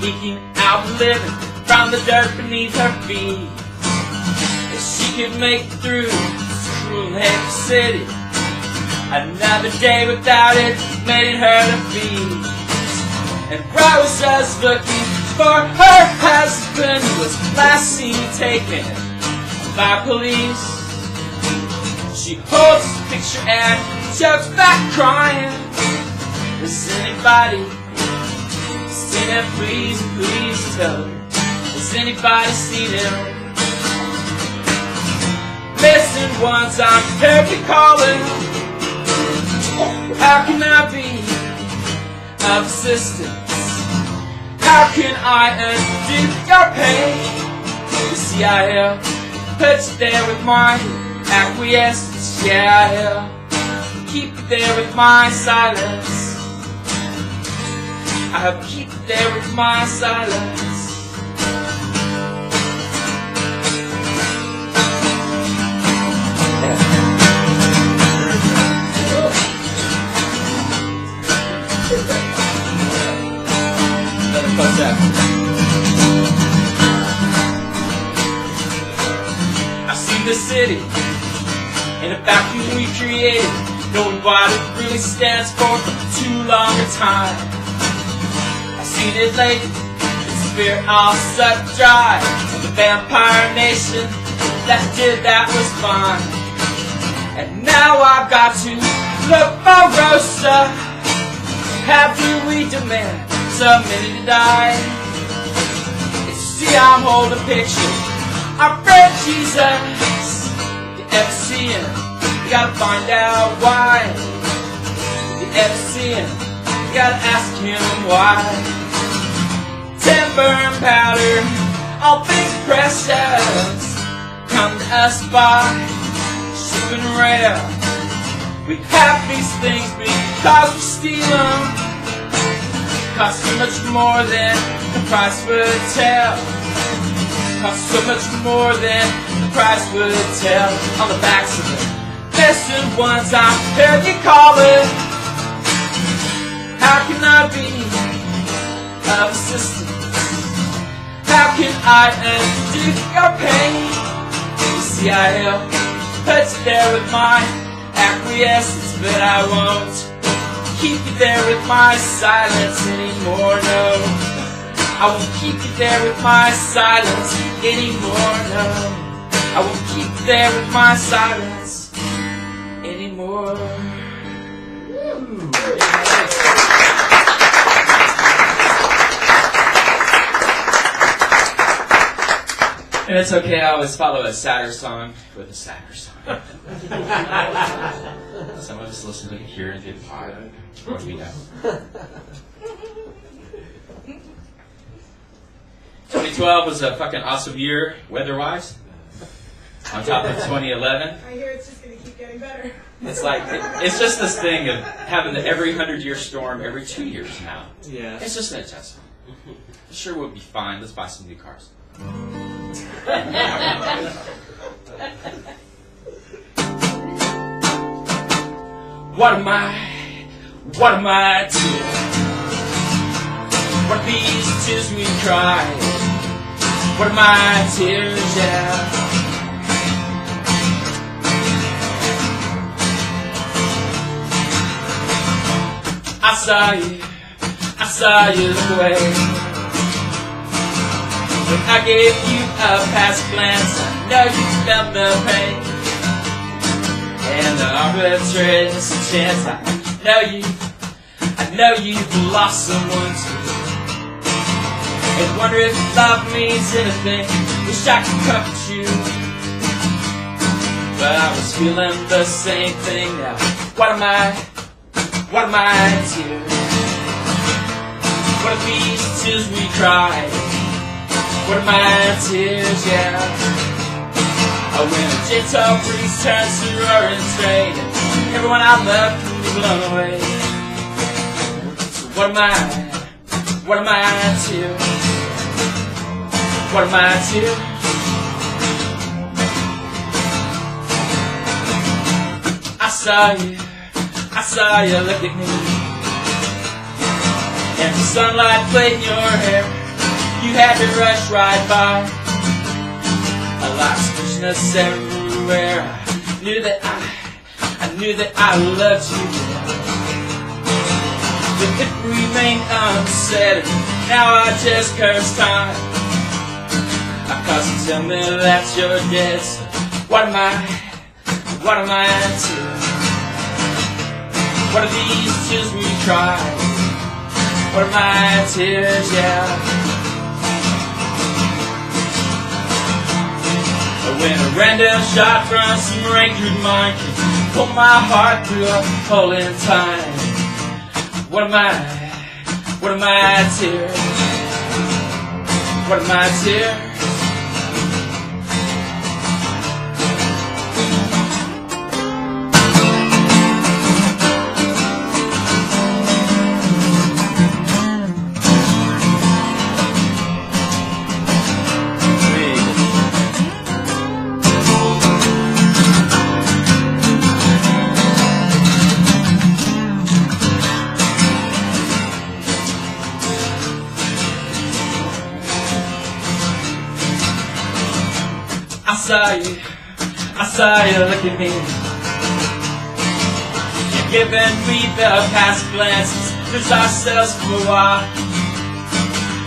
eking out a living from the dirt beneath her feet. If she could make it through this cruel heavy city, another day without it made her defeat. And Rosa's looking for her husband, who was last seen taken by police. She holds his picture and chokes back crying. Has anybody seen him? Please, please tell her. Has anybody seen him? Missing ones, I'm terribly calling. How can I be of assistance? How can I undo your pain? You see, I put you there with my acquiescence. Yeah, I keep you there with my silence. I keep you there with my silence. I see the city in a vacuum we created, knowing what it really stands for too long a time. I seen it late, its spirit all sucked dry. The vampire nation that did that was fine. And now I've got to look for Rosa. How do we demand somebody to die? See, I'm holding a picture of friend Jesus. You ever see him? You gotta find out why. You ever see him? You gotta ask him why. Timber and powder, all things precious, come to us by ship and rail. We have these things because we steal them. Cost so much more than the price would tell. Cost so much more than the price would tell. On the backs of the missing ones, I'm heard you call it. How can I be of assistance? How can I undo your pain? You see, I put you there with my acquiescence, but I won't keep you there with my silence anymore, no. I won't keep you there with my silence anymore, no. I won't keep you there with my silence anymore. And it's okay, I always follow a sadder song with a sadder song. Some of us listen to it here and get tired. Or me now. 2012 was a fucking awesome year, weather-wise. On top of 2011. I hear it's just going to keep getting better. It's like, it's just this thing of having the every 100-year storm every 2 years now. Yeah. It's just an adjustment. Sure, we'll be fine. Let's buy some new cars. What am I to? What are these tears we cry? What are my tears, yeah? I saw you look away. When I gave you a past glance, I know you felt the pain. And the arbitrariness chance, I know you've lost someone too. And wonder if love means anything. Wish I could comfort you, but I was feeling the same thing now. What am I to? What are these tears we cry? What are my tears, yeah? Oh, when a gentle breeze turns to roaring strain, everyone I love can be blown away. So what am I to? What am I to? I saw you look at me, and the sunlight played in your hair. You had to rush right by. A lot of freshness everywhere. I knew that I loved you. But it remained unsaid. Now I just curse time. Cause you tell me that you're dead. So what am I to? What are these tears we cry? What are my tears, yeah? When a random shot from some rain-crude mine can pull my heart through a hole in time. What am I to? What am I to? I saw you look at me. You're giving me the past glances, lose ourselves for a while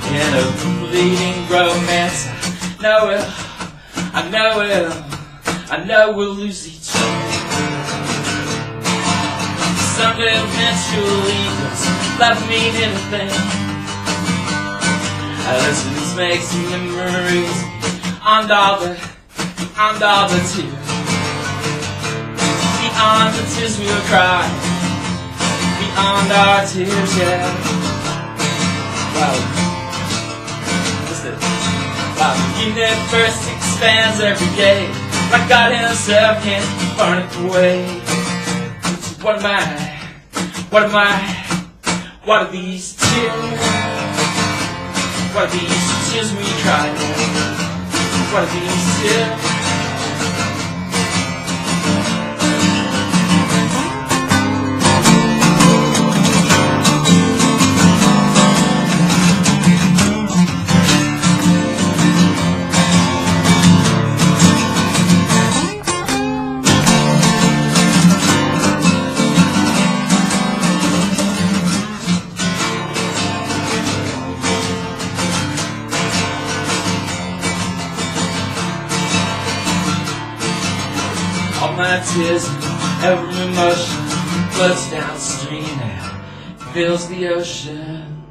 in a fleeting romance. I know we'll lose each other. Someday eventually does love mean anything? Let's just make some memories and all the tears. Beyond the tears we will cry, beyond our tears, yeah. Wow. Listen. Wow. The universe expands every day, like God himself can't burn it away. So what am I? What are these tears? What are these tears we cry? What are these tears? All my tears, every emotion floats downstream and fills the ocean.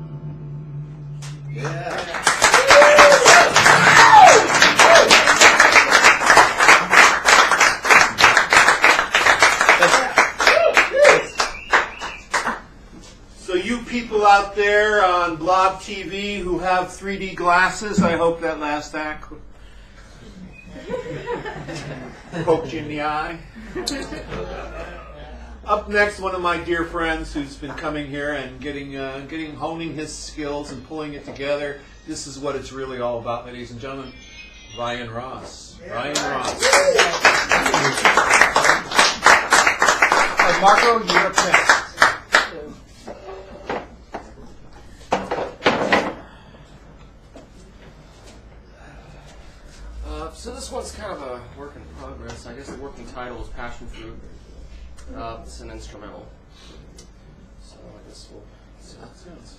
So you people out there on Blob TV who have 3D glasses, I hope that last act poked you in the eye. Up next, one of my dear friends who's been coming here and honing his skills and pulling it together. This is what it's really all about, ladies and gentlemen. Ryan Ross. Ryan Ross. Marco, you're up next. So this one's kind of a work in progress. I guess the working title is Passion Fruit. It's an instrumental. So I guess we'll see how it sounds.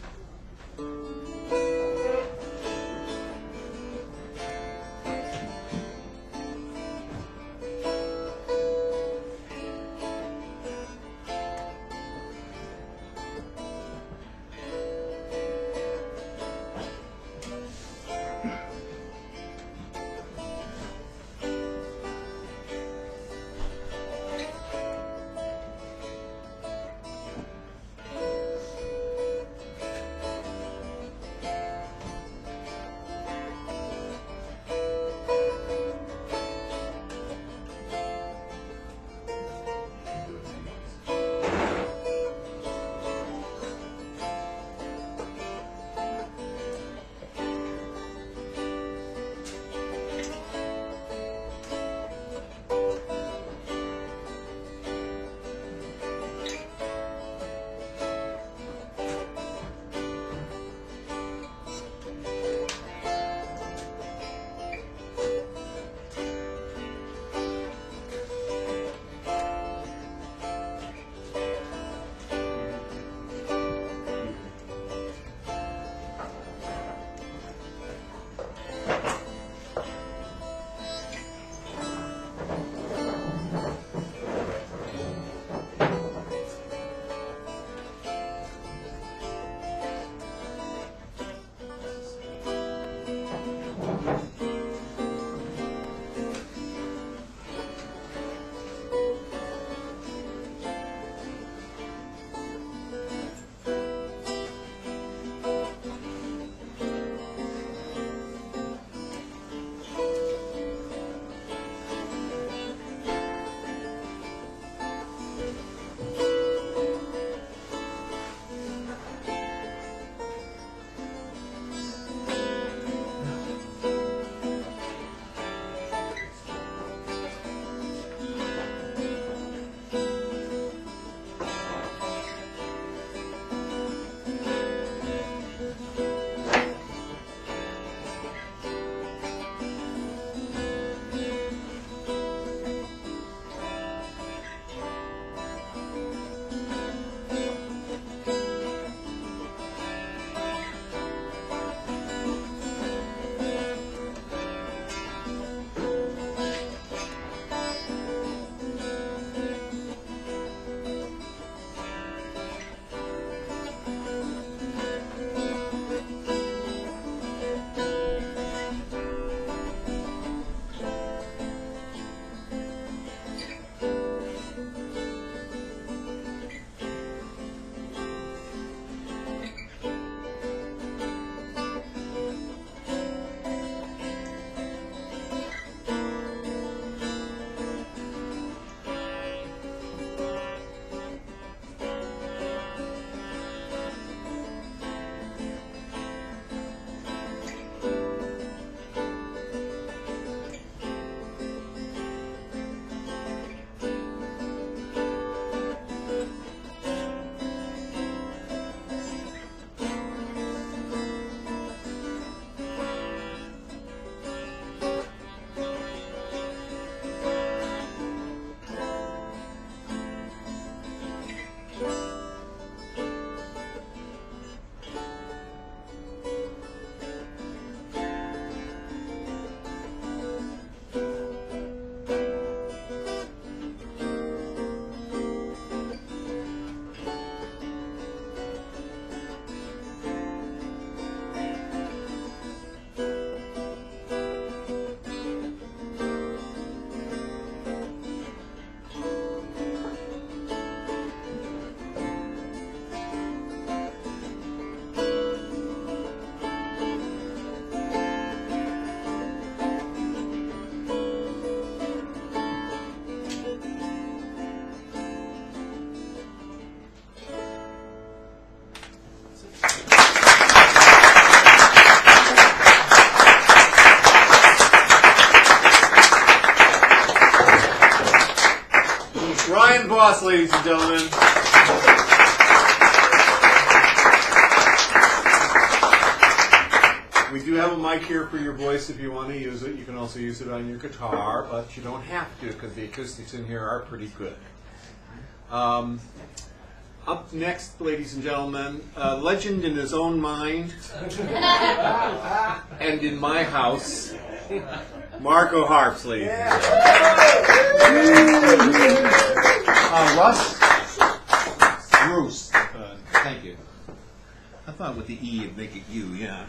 applause, ladies and gentlemen. We do have a mic here for your voice if you want to use it. You can also use it on your guitar, but you don't have to because the acoustics in here are pretty good. Up next, ladies and gentlemen, a legend in his own mind and in my house, Marco Harps, ladies and gentlemen. Russ? Bruce. Thank you. I thought with the E it'd make it you, yeah.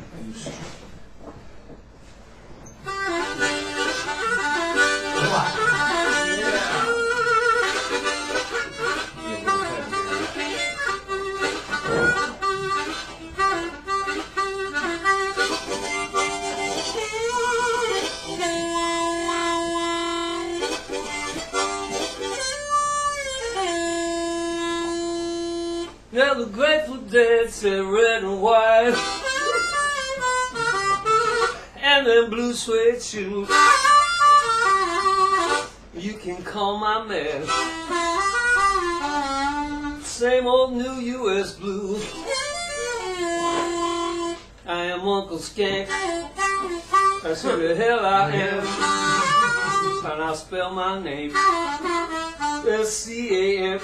Now the Grateful Dead said red and white, and them blue suede shoes. You can call my man. Same old new U.S. blues. I am Uncle Skank. That's who the hell I am. And I'll spell my name S-C-A-M.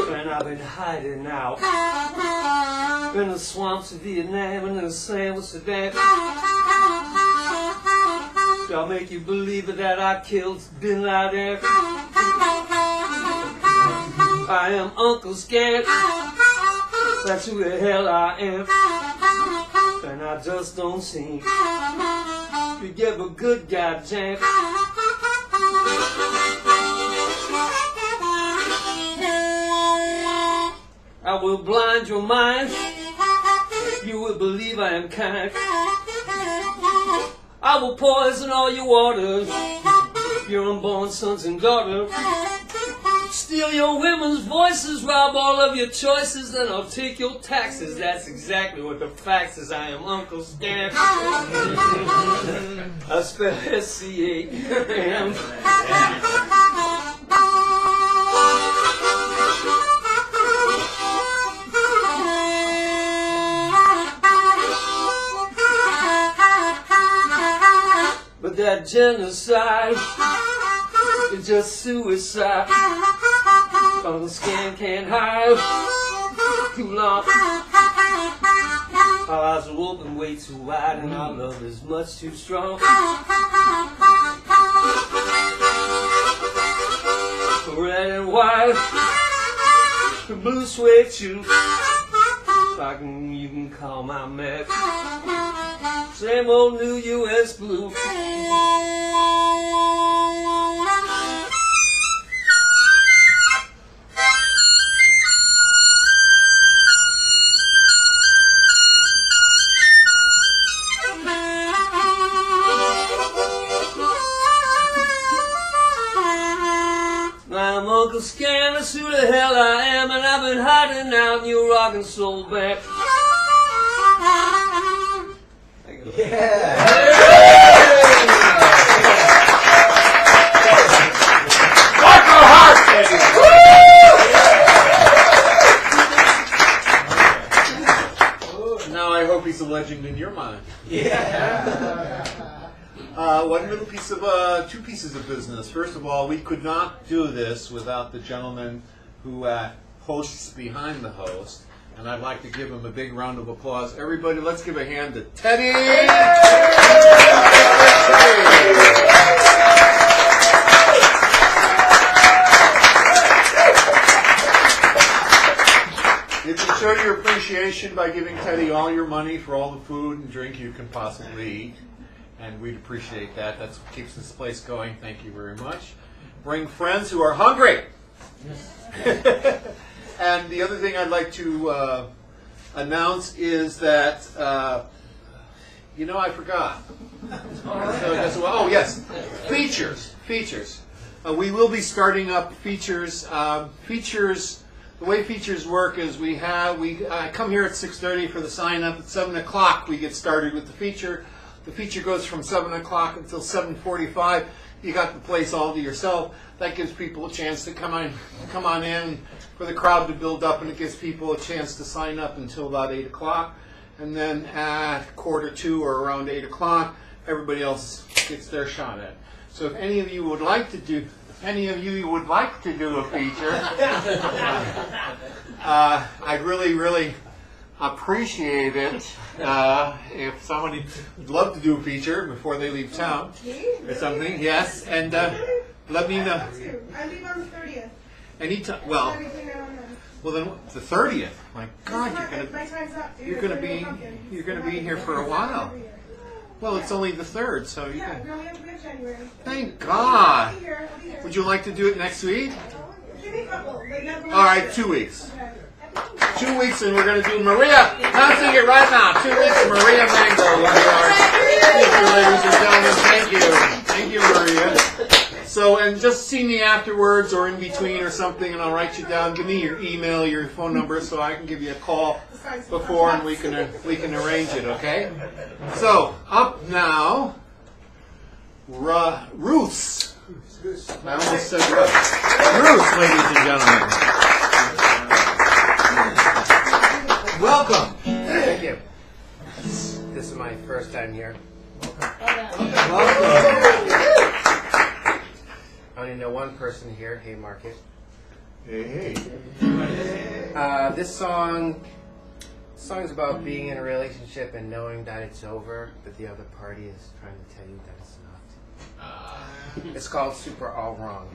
And I've been hiding out in the swamps of Vietnam and in the sand with Saddam. I'll make you believe that I killed Bin Laden. I am Uncle Skank. That's who the hell I am. And I just don't seem to give a good goddamn. I will blind your mind. You will believe I am kind. I will poison all your waters, your unborn sons and daughters. Steal your women's voices, rob all of your choices, and I'll take your taxes. That's exactly what the facts is. I am Uncle Skank. I spell S-C-A-M. But that genocide is just suicide. Uncle Skank can't hide too long. Our eyes are open way too wide, and our love is much too strong. Red and white, the blue suede shoes. You can call my Mac. Same old new U.S. blue. I'm Uncle Skank, that's who the hell I am, and I've been hiding out in your rockin' soul back. Marco Hart, baby! Now I hope he's a legend in your mind. One little piece of, two pieces of business. First of all, we could not do this without the gentleman who hosts behind the host, and I'd like to give him a big round of applause. Everybody, let's give a hand to Teddy! You can show your appreciation by giving Teddy all your money for all the food and drink you can possibly eat. And we'd appreciate that. That's what keeps this place going. Thank you very much. Bring friends who are hungry. And the other thing I'd like to announce is that, you know, I forgot. Oh, yes. Features. We will be starting up features. The way features work is we come here at 6:30 for the sign up. At 7 o'clock we get started with the feature. The feature goes from 7 o'clock until 7:45. You got the place all to yourself. That gives people a chance to come on in, for the crowd to build up, and it gives people a chance to sign up until about 8 o'clock. And then at 1:45 or around 8 o'clock, everybody else gets their shot at it. So if any of you would like to do a feature, I'd really appreciate it if somebody would love to do a feature before they leave town or something. Yes, and let me know. I leave on the 30th. Anytime. Well, then the 30th. My God, you're gonna be here for a while. Well, it's only the 3rd, so you can. No, we have January. Thank God. I'll be here. Would you like to do it next week? Give me a couple. All right, 2 weeks. 2 weeks, and we're going to do Maria. Announcing it right now. 2 weeks of Maria Mango. Thank you, ladies and gentlemen. Thank you. Thank you, Maria. So, and just see me afterwards or in between or something, and I'll write you down. Give me your email, your phone number, so I can give you a call before, and we can arrange it. Okay? So, up now, Ruth's. I almost said Ruth, ladies and gentlemen. Welcome. Thank you. This is my first time here. Welcome. I only know one person here, Hey Market. Hey. This song is about being in a relationship and knowing that it's over, but the other party is trying to tell you that it's not. It's called Super All Wrong.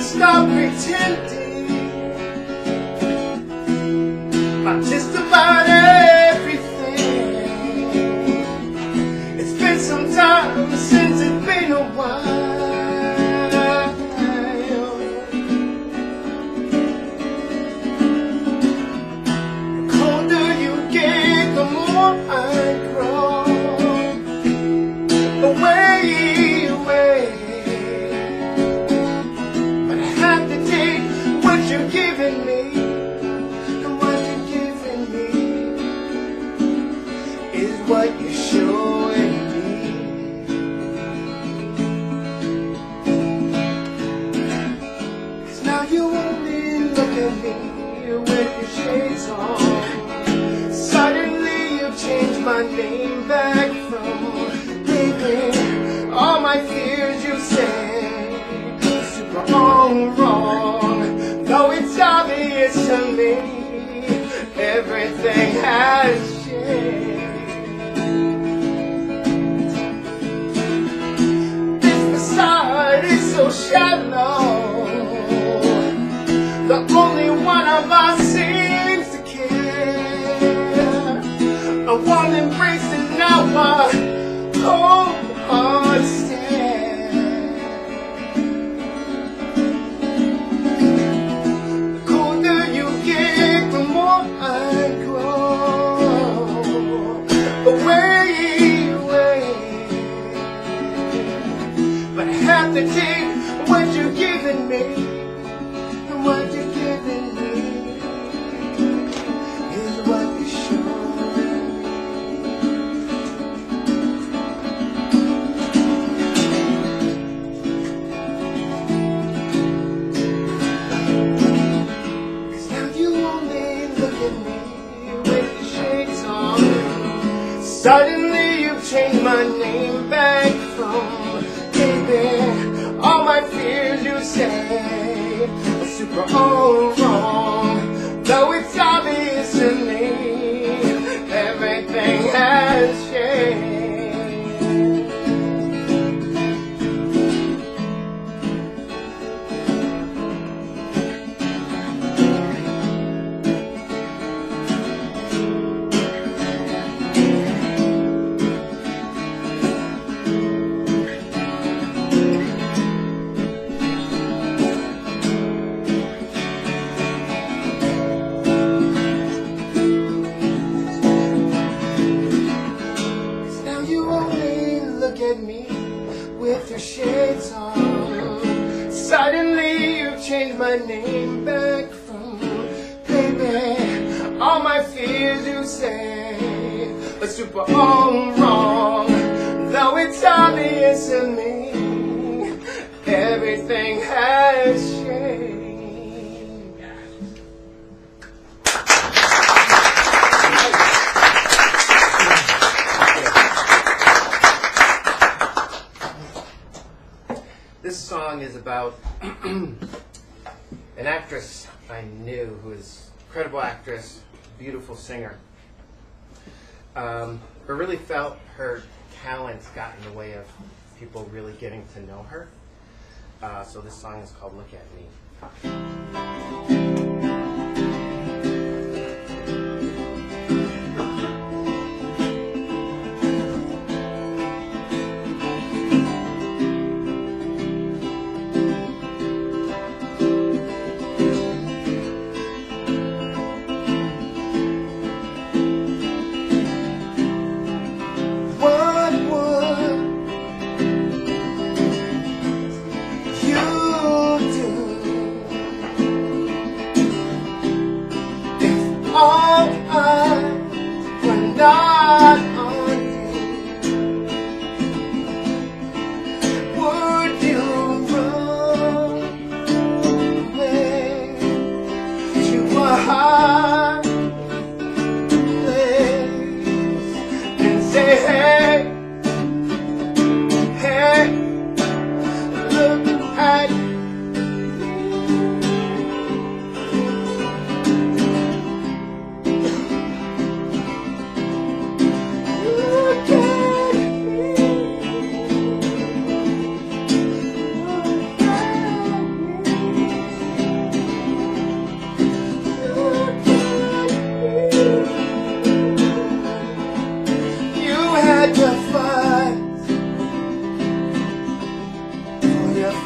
Stop pretending about just about everything. It's been some time since it's been a while. The colder you get, the more I grow away, away. You're giving me, and what you're giving me is what you're showing me. 'Cause now you only look at me with your shades on. Suddenly you change my name back from baby. All my fears you say super all wrong. Though it's obvious to me, everything has changed. This facade is so shallow. The only one of us seems to care. A warm embrace and now a cold hard stare. I grow away, away. But I have to take what you're giving me, and what you're giving me is what you're showing. Suddenly you've changed my name back from baby. All my fears you say are super all wrong. Though it's obvious to me, everything has changed. my name back from, baby. All my fears you say are super all wrong, though it's obvious to me everything has changed. This song is about an actress I knew who is an incredible actress, beautiful singer, but really felt her talent got in the way of people really getting to know her. So this song is called Look at Me.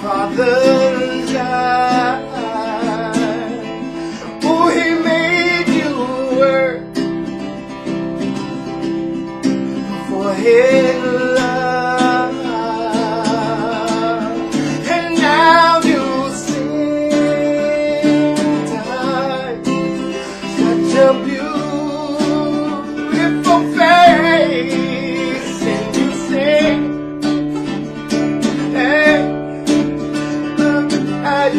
Father's eyes. Oh, he made you work for his love, and now you sing time such a beautiful face, and you sing, hey, I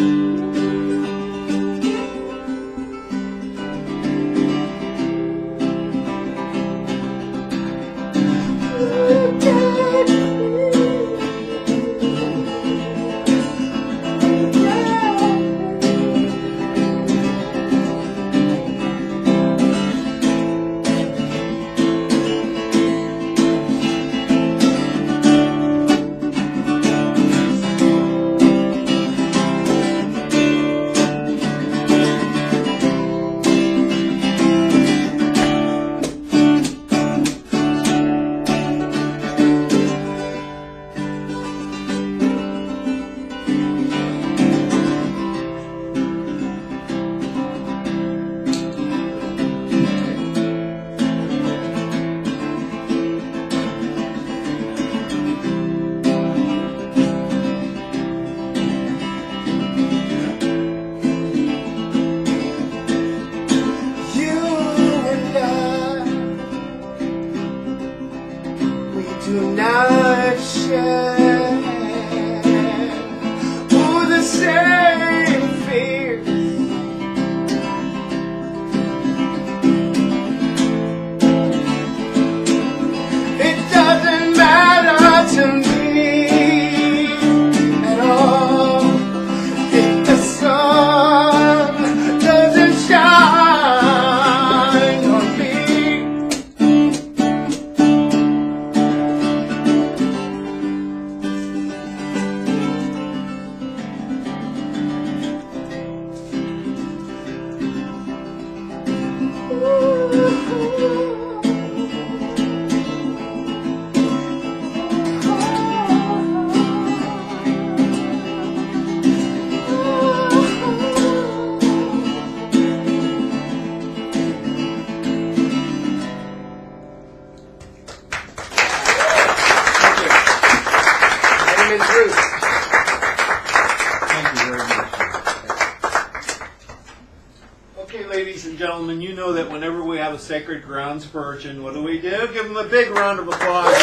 and gentlemen, you know that whenever we have a Sacred Grounds version, what do? Give them a big round of applause.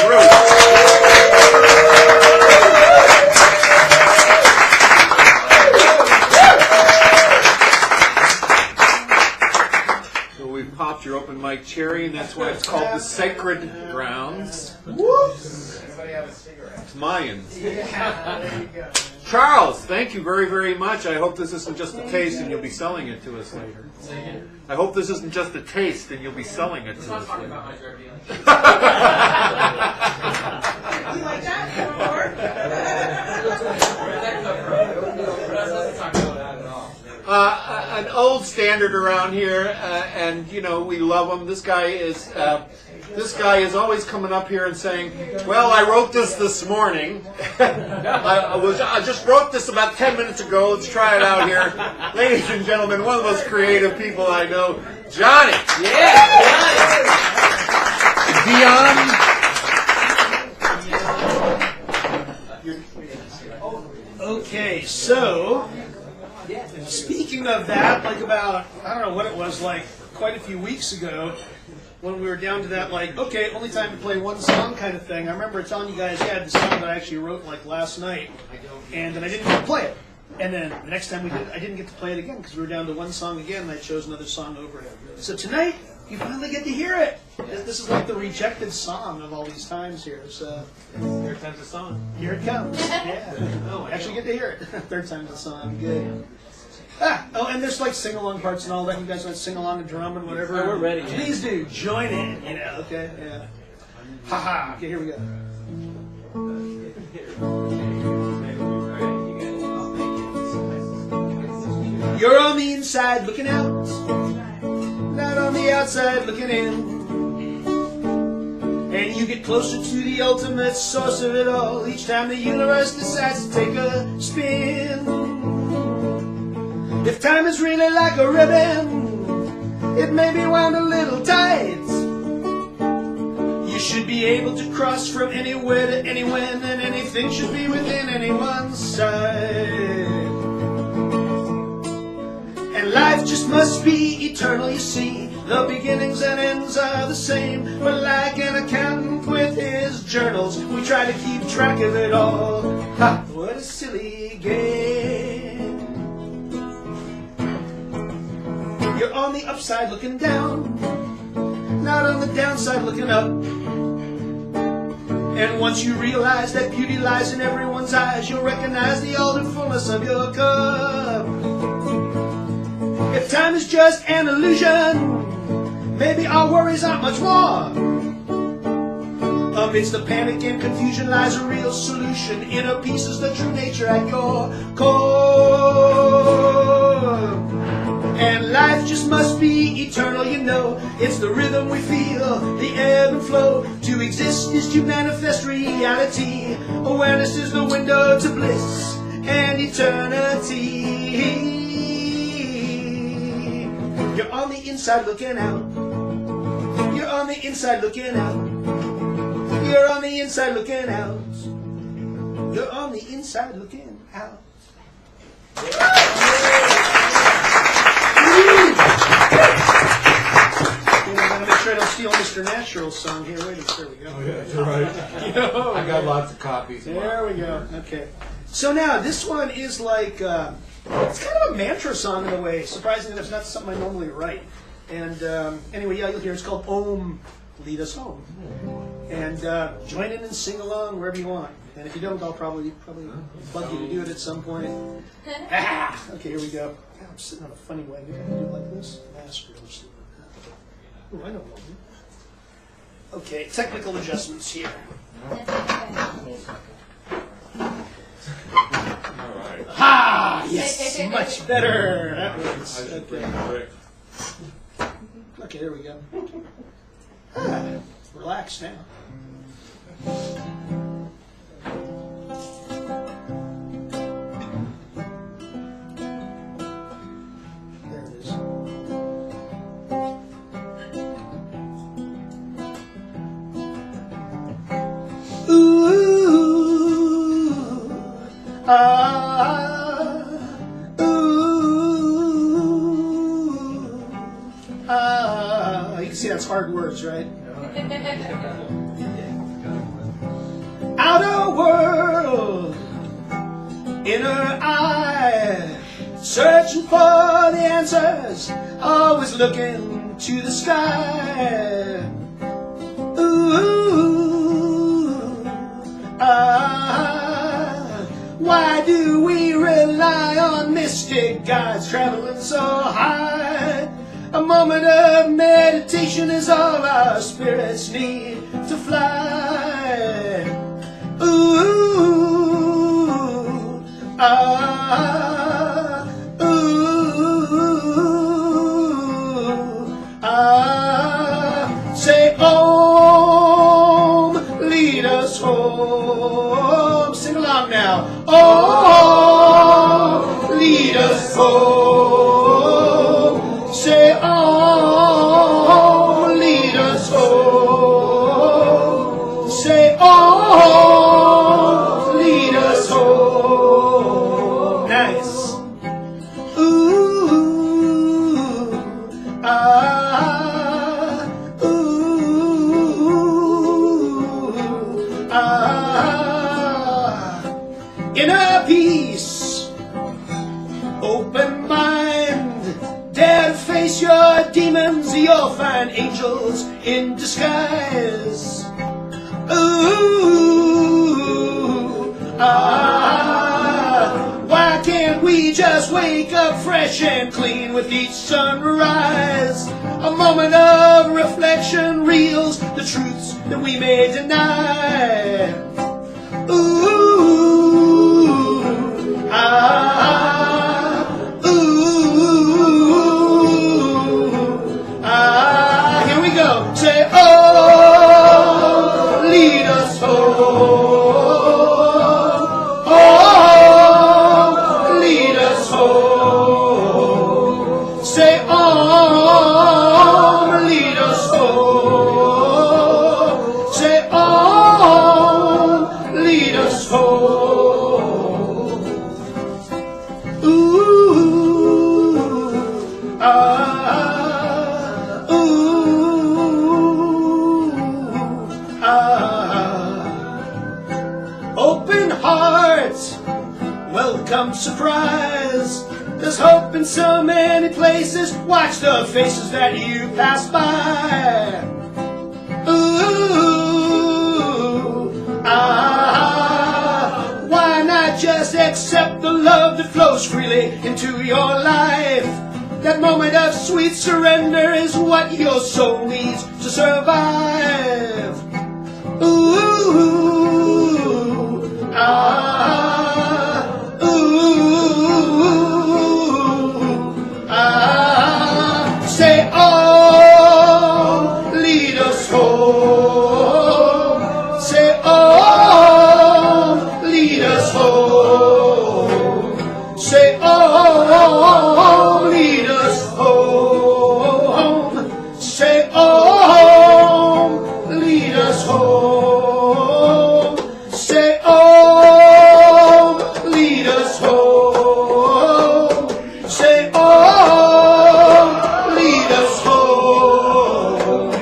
So we've popped your open mic cherry, and that's why it's called the Sacred Grounds. Everybody have a cigarette? It's Mayans. Yeah, there you go. Charles, thank you very, very much. I hope this isn't just a taste and you'll be selling it to us later. I hope this isn't just a taste and you'll be selling it to us later. You like that? An old standard around here, and you know we love him. This guy is always coming up here and saying, "Well, I wrote this morning. I just wrote this about 10 minutes ago. Let's try it out here." Ladies and gentlemen, one of the most creative people I know, Johnny. Yeah, Dion. Okay, so speaking of that, like about, I don't know what it was, like quite a few weeks ago, when we were down to that, like, okay, only time to play one song kind of thing, I remember telling you guys, yeah, the song that I actually wrote like last night, and then I didn't get to play it. And then the next time we did, I didn't get to play it again because we were down to one song again, and I chose another song over it. So tonight, you finally get to hear it. This is like the rejected song of all these times here. So Here comes the song. here it comes. Yeah. Oh, Actually get to hear it. Third time's the song. Good. Oh, and there's like sing-along parts and all that. You guys want to sing along and drum and whatever? We're ready. Please do. Join in. You know, okay? Yeah. Ha-ha. Okay, here we go. You're on the inside looking out, not on the outside looking in. And you get closer to the ultimate source of it all each time the universe decides to take a spin. If time is really like a ribbon, it may be wound a little tight. You should be able to cross from anywhere to anywhen, and anything should be within anyone's sight. And life just must be eternal, you see. The beginnings and ends are the same. But like an accountant with his journals, we try to keep track of it all. Ha! What a silly game. You're on the upside looking down, not on the downside looking up. And once you realize that beauty lies in everyone's eyes, you'll recognize the older fullness of your cup. If time is just an illusion, maybe our worries aren't much more. Amidst the panic and confusion lies a real solution. Inner peace is the true nature at your core. And life just must be eternal, you know. It's the rhythm we feel, the ebb and flow. To exist is to manifest reality. Awareness is the window to bliss and eternity. You're on the inside looking out. You're on the inside looking out. You're on the inside looking out. You're on the inside looking out. I'm gonna make sure I don't steal Mr. Natural's song here. Wait a minute, there we go. Oh yeah, you're right. I got lots of copies. There we go. Okay. So now this one is like it's kind of a mantra song in a way. Surprisingly, it's not something I normally write. And anyway, yeah, you'll hear it's called Om, Lead Us Home. And join in and sing along wherever you want. And if you don't, I'll probably bug you to do it at some point. Okay, here we go. God, I'm sitting on a funny way. Maybe I can do it like this. Oh, I know what I'll do. Okay, technical adjustments here. Ha! Yes, much better. That works. Okay. Okay, there we go. Relax now. There it is. Ooh, ah, ooh. that's hard words, right? Outer world, inner eye, searching for the answers, always looking to the sky. Ooh, why do we rely on mystic guides traveling so high? A moment of meditation is all our spirits need to fly. Ooh, say Om, lead us home. Sing along now. Om, lead us home. Say Om, lead us home. Say Om, lead us home. Nice. Ooh, inner peace, open mind, dare to face your demons, you'll find angels in disguise. Ooh, why can't we just wake up fresh and clean with each sunrise? A moment of reflection reveals the truths that we may deny. Ooh, here we go. Say, oh, lead us home. Oh, lead us home. Say, oh, lead us home. Say, oh, lead us home. Open hearts, welcome surprise. There's hope in so many places. Watch the faces that you pass by. Ooh, why not just accept the love that flows freely into your life? That moment of sweet surrender is what your soul needs to survive. Ooh, say, oh, lead us home. Say, oh, lead us home. Say, oh, lead us home. Say, oh, lead us home. Say, oh, lead us home. Say, oh, lead us home.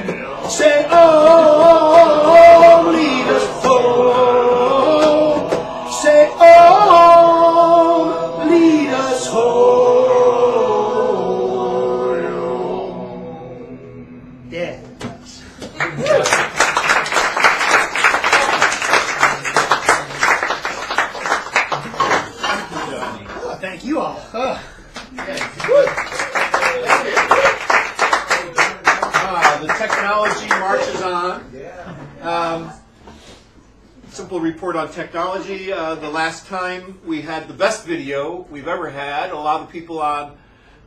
Say, oh, lead us home. Say, oh, lead us home. Yeah. Oh, thank you all. The technology marches on. Simple report on technology. The last time we had the best video we've ever had, a lot of people on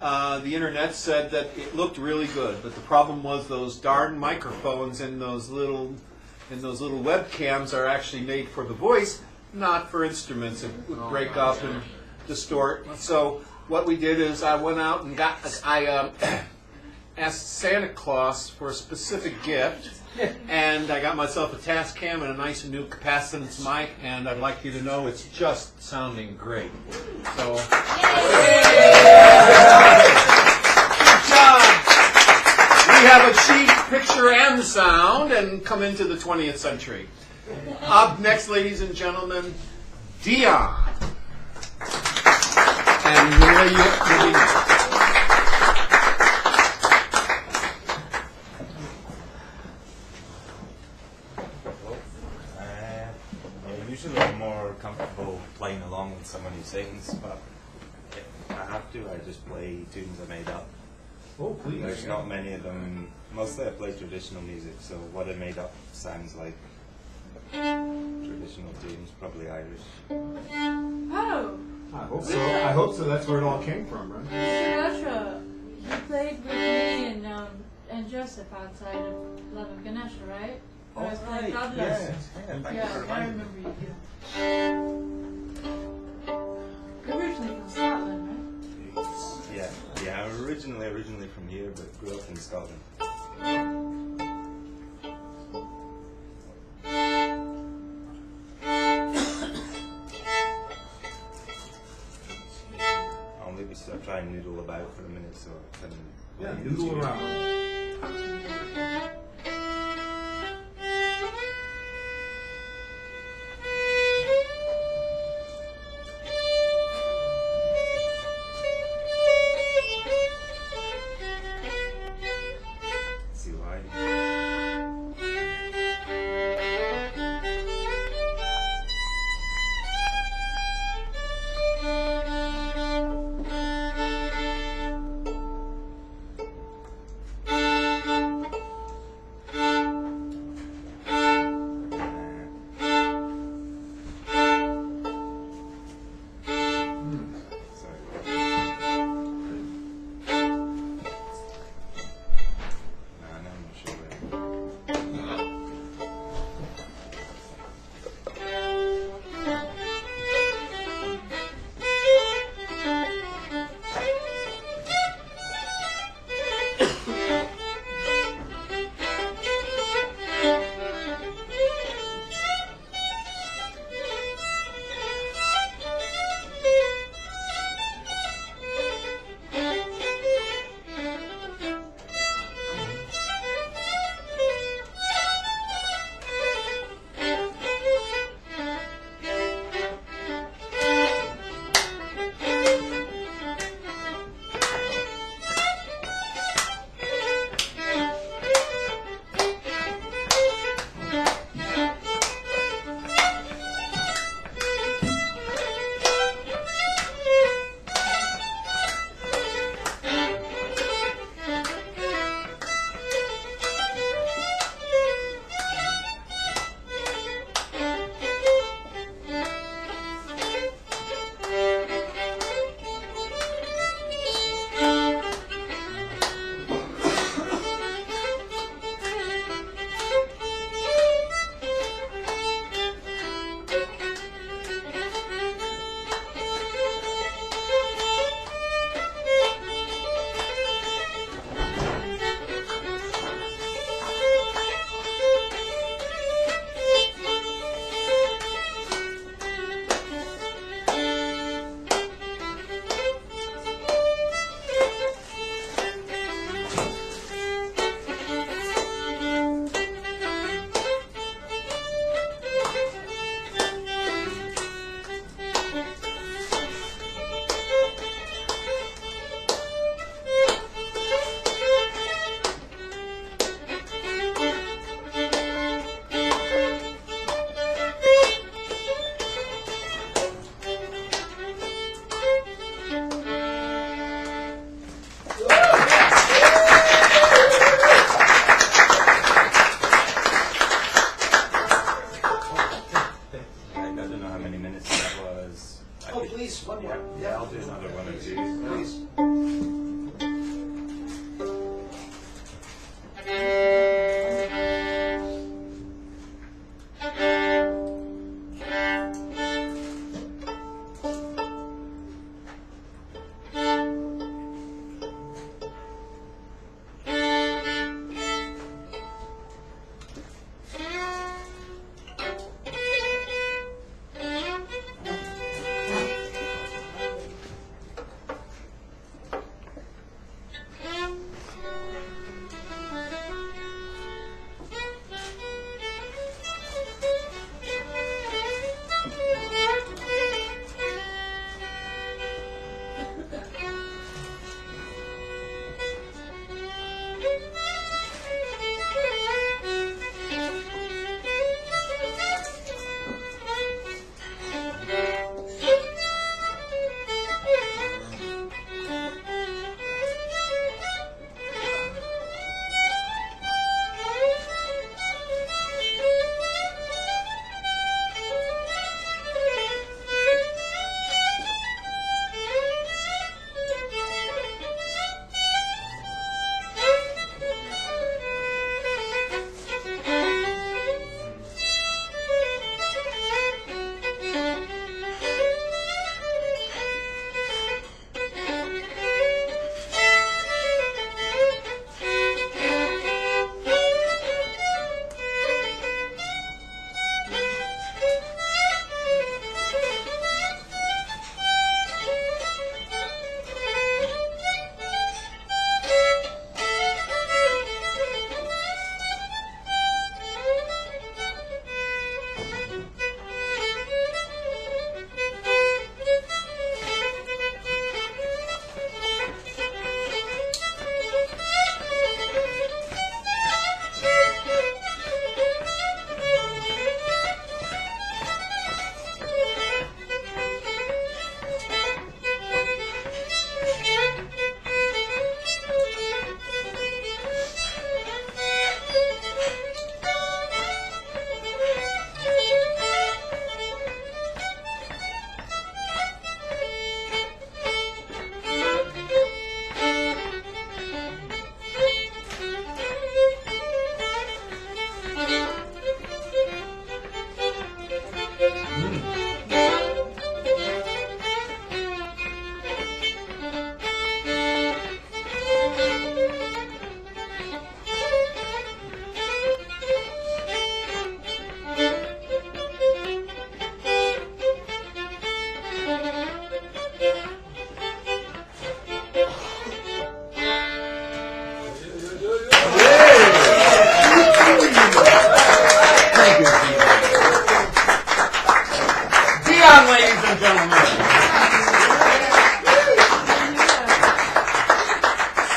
the internet said that it looked really good, but the problem was those darn microphones in those little webcams are actually made for the voice, not for instruments. It would break up and distort. So what we did is I went out and asked Santa Claus for a specific gift, and I got myself a Tascam and a nice new capacitance mic, and I'd like you to know it's just sounding great. So, good job. We have a cheap culture and sound and come into the 20th century. Up next, ladies and gentlemen, Dion. And you'll be next. Usually I'm more comfortable playing along with someone who sings, but if I have to, I just play tunes I made up. Oh, please. There's not many of them. Mostly I play traditional music, so what I made up sounds like traditional tunes, probably Irish. Oh! I hope so. I hope so. That's where it all came from, right? Sinatra, you played with me and Joseph outside of Love of Ganesha, right? Oh, I was playing right. Godless. Yeah, thank you for I reminding me. remember you. You're originally from Scotland, right? Yeah, I'm originally from here, but grew up in Scotland. I'll maybe try and noodle about for a minute so I can... Yeah, noodle around. See why?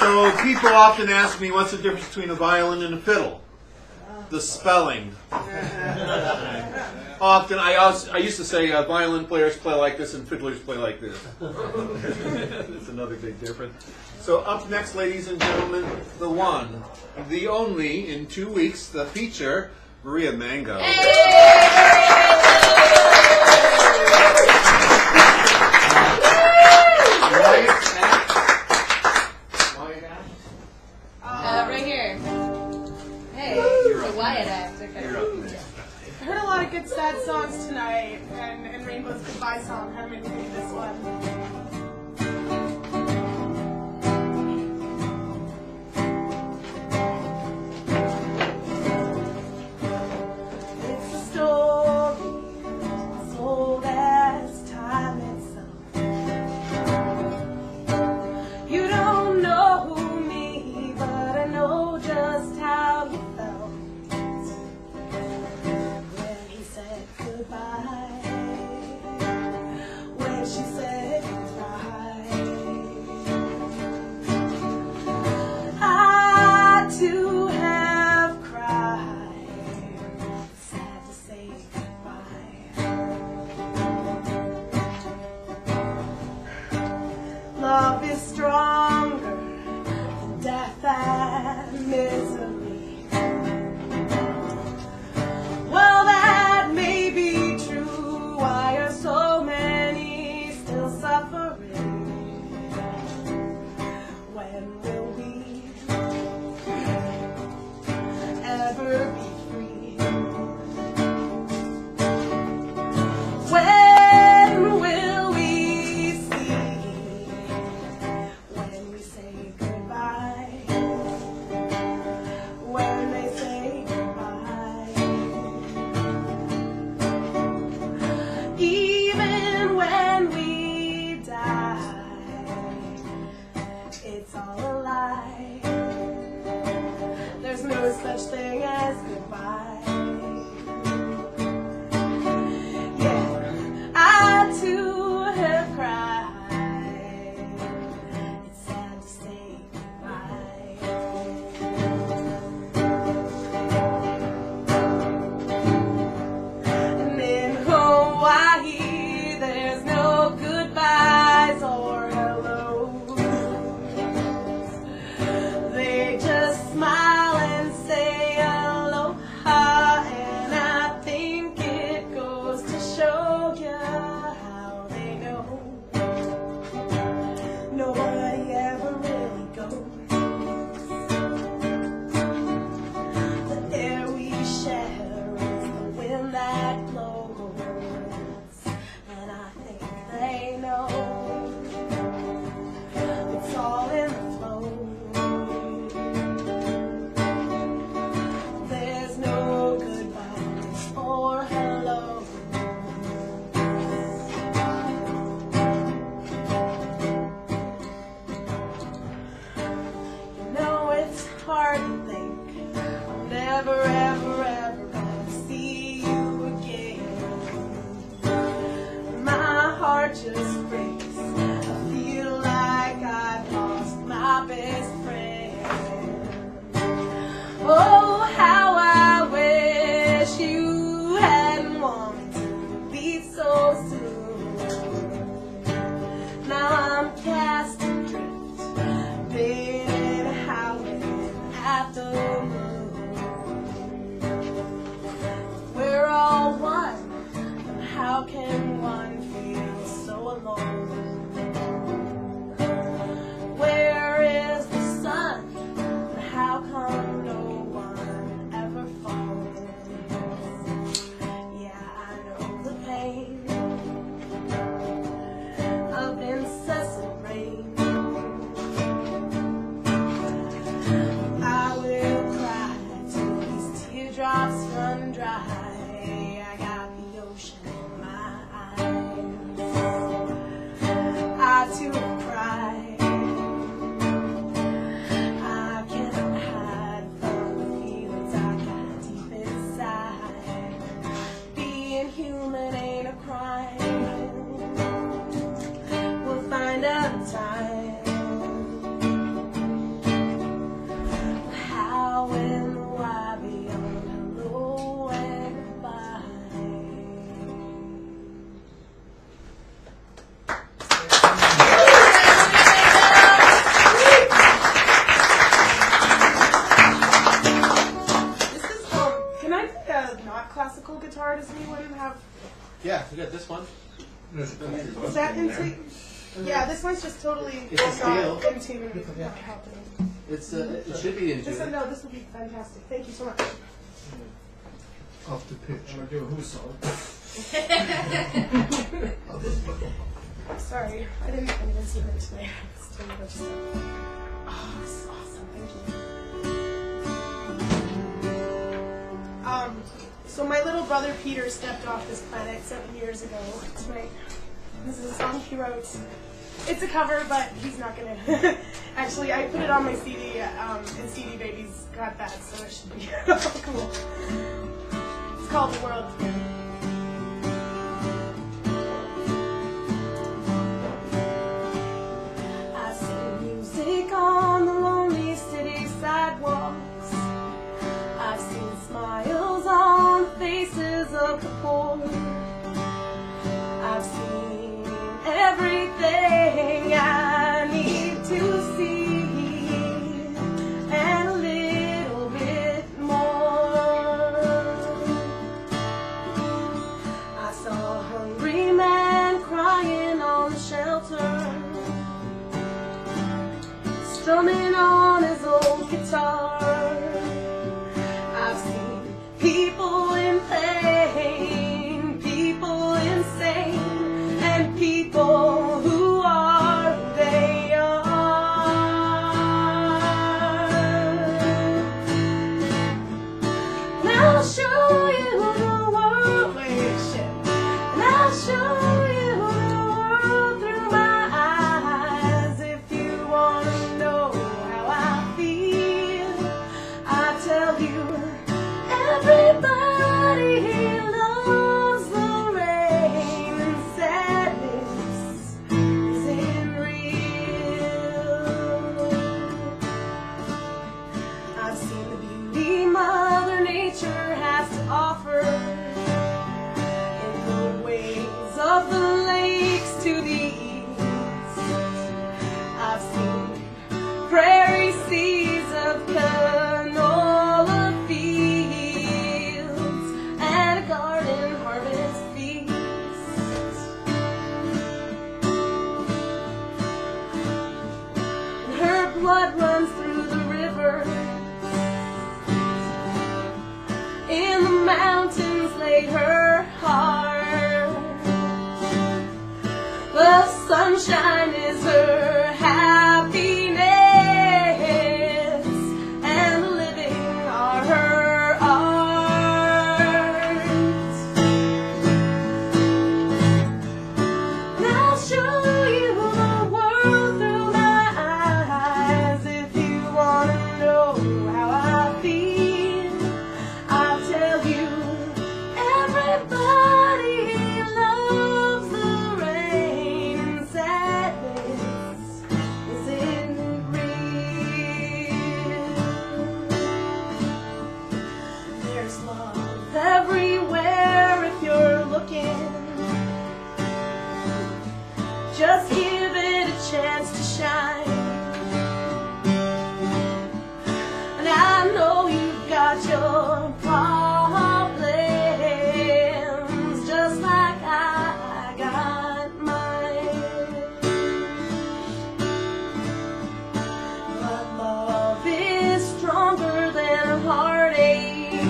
So people often ask me, what's the difference between a violin and a fiddle? The spelling. Often, I used to say violin players play like this and fiddlers play like this. That's another big difference. So up next, ladies and gentlemen, the one, the only, in 2 weeks, the feature, Maria Mango. Right here. Hey, it's a Wyatt act. Okay. I heard a lot of good sad songs tonight, and Rainbow's goodbye song had me think of this one. Love is stronger than death and misery. Well, that may be true. Why are so many still suffering? When will we ever be free? When will we see? When we say goodbye, when they say goodbye, even when we die, it's all a lie. There's no such thing as goodbye. Yeah, I too have cried. There's no goodbyes or hellos. They just smile and say aloha, and I think it goes to show you how they know nobody ever really goes. The air we share is the wind that blows. They know it's all in the flow. There's no goodbyes or hello. You know it's hard to think I'm never, ever, ever gonna see you again. My heart just breaks. I feel like I've lost my best friend. Oh, how I wish you hadn't wanted to leave so soon. Now I'm cast adrift, been howling at the moon. We're all one, and how can one feel so alone? Where is the sun? And how come no one ever falls? Yeah, I know the pain of incessant rain. I will cry till these teardrops run dry. I got the ocean in my eyes. I too have cried. I cannot hide from the feelings I got deep inside. Being human ain't a crime. We'll find out in time. we got this one. Is that into? Yeah, this one's just totally It's a scale. into not happening. It's it should be into This it. no, this would be fantastic. Thank you so much. Off the pitch. I'm gonna do a who's song. Sorry, I didn't see her today. It's too much stuff. Oh, this is awesome. Thank you. So my little brother Peter stepped off this planet 7 years ago tonight. This is a song he wrote. It's a cover, but he's not gonna. Actually, I put it on my CD, and CD Baby's got that, so it should be cool. It's called The World Through. I see music on the lonely city sidewalks. I've seen smiles on the faces of the poor. I've seen everything I need to see, and a little bit more. I saw a hungry man crying on the shelter, strumming on his old guitar. I've seen people in pain, people insane, and people who are who they are. And I'll show you the world, and I'll show you the world through my eyes. If you want to know how I feel, I tell you, everybody loves the rain, and sadness isn't real. I've seen the beauty Mother Nature has to offer in the waves of the lakes to the east. I've seen prairie seas of canola fields and a garden harvest feast. And her blood runs through the river. In the mountains lay her heart. The sunshine is her happiness, and the living are her art. And I'll show you the world through my eyes. If you want to know how I feel, I'll tell you, everybody loves the rain, and sadness isn't real. There's love everywhere if you're looking. Just give it a chance to shine. And I know you've got your problems, just like I got mine. But love is stronger than heartache.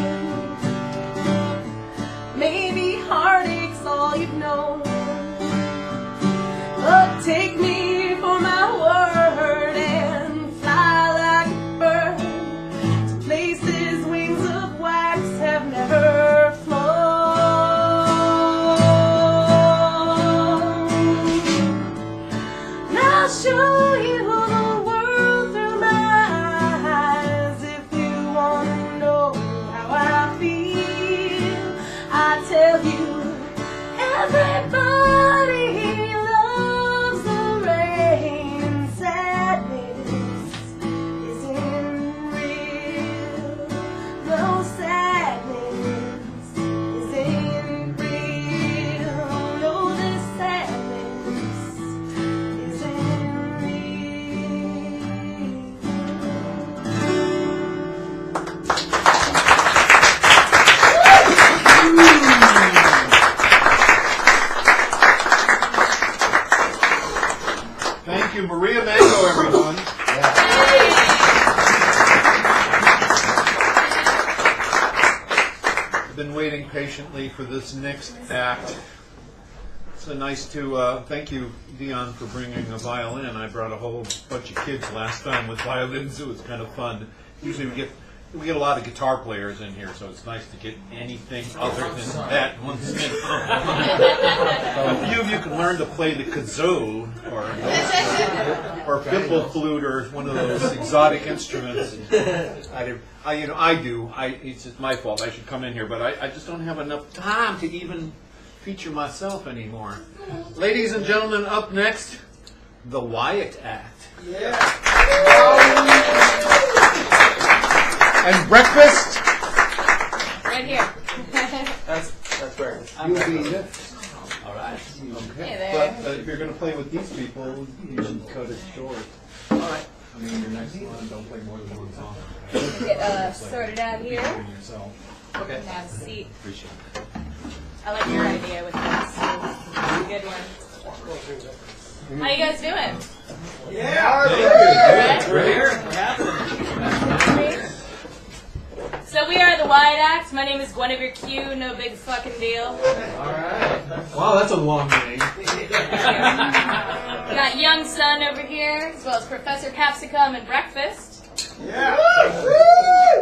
Maybe heartache's all you've known. But take me for my word and fly like a bird to places wings of wax have never flown. And I'll show you the world through my eyes. If you want to know how I feel, I tell you, everybody loves the rain, and sadness isn't real. No, sadness isn't real. No, this sadness isn't real. you, Maria Mango, everyone. I've been waiting patiently for this next act. So nice to thank you, Dion, for bringing a violin. I brought a whole bunch of kids last time with violins. It was kind of fun. Usually we get a lot of guitar players in here, so it's nice to get anything other than that one thing. A few of you can learn to play the kazoo or fimble flute or one of those exotic instruments. I do. It's just my fault. I should come in here, but I just don't have enough time to even feature myself anymore. Ladies and gentlemen, up next, the Wyatt Act. And breakfast? Right here. That's breakfast. You'll be it. All right. Okay. Hey there. But if you're going to play with these people, you should cut it short. All right. I mean, your next one, don't play more than one song. Get sorted out here. Okay. And have a seat. Appreciate it. I like your idea with this. Good one. How you guys doing? Yeah. We're here. So we are the Wyatt Act. My name is Guinevere Q. No big fucking deal. All right. Wow, that's a long name. We got Young Sun over here, as well as Professor Capsicum and Breakfast. Yeah.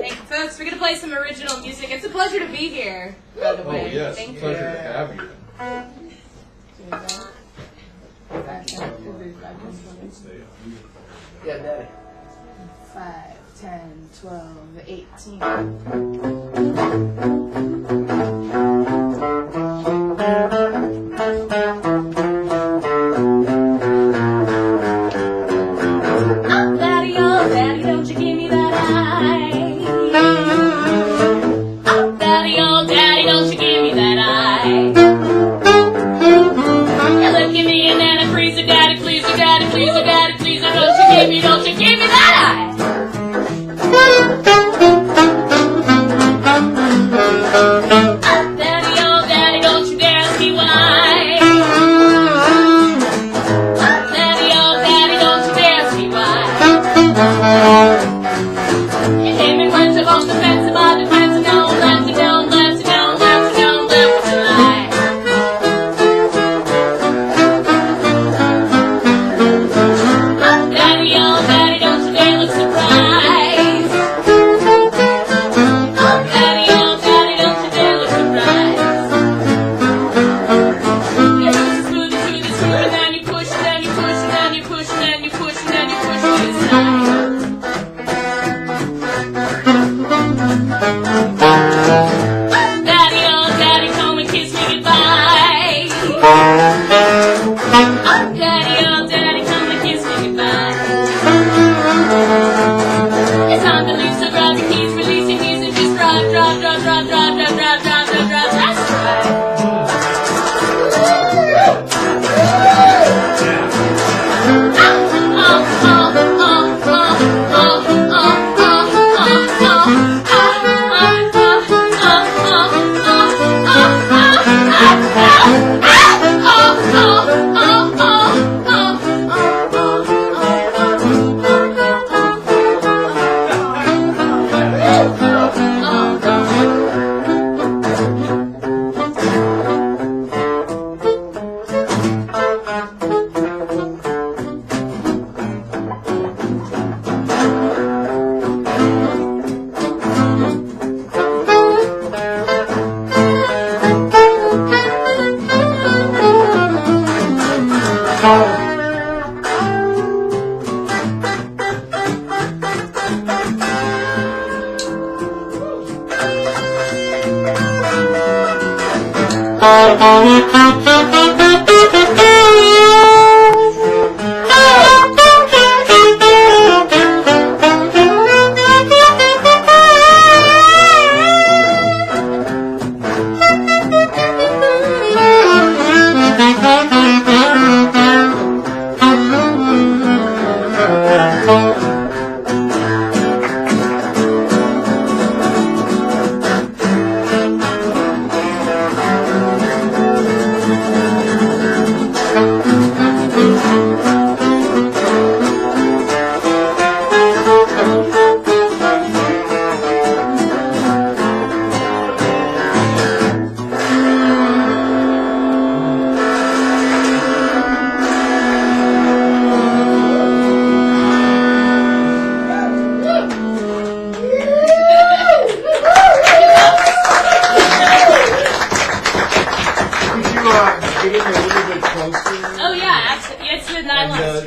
Thank you, folks. We're going to play some original music. It's a pleasure to be here, by the way. Oh, yes. Thank Pleasure you. to have you. Yeah, Daddy. 5, 10, 12, 18. Daddy, don't you give me that eye. Oh, daddy, don't you give me that eye. You look at me and then I freeze it, daddy, please, daddy, please, daddy, please, don't you give me that eye. Oh, daddy, don't you dare ask me why. Oh, daddy, don't you dare ask me why. You hit me once off the fence about the fence, and now I'm left, and now I'm left, and now I'm left, and now I'm left with a lie. Oh, daddy, don't you dare look surprised. Oh, daddy, don't you dare look surprised. You push smooth, and then you push, and then you push, and then you push, and then you push, and then you push to the side. Daddy, come and kiss me goodbye. Oh, daddy, come and kiss me goodbye. It's time to lose, so grab your keys, release your knees, and just drive. That's right.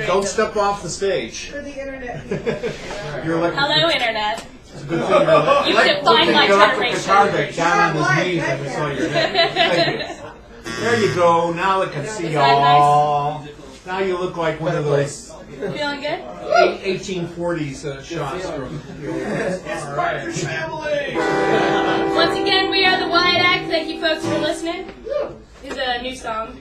don't step off the stage. For the internet. You're electric. Hello, Internet. It's a good thing you're You should find my electric generation. guitar guy down on his knees and we saw your head. Thank you. There you go. Now it can see y'all. Now you look like one of those Feeling good? 1840s shots from. All right. Once again, we are the Wyatt Act. Thank you, folks, for listening. This is a new song.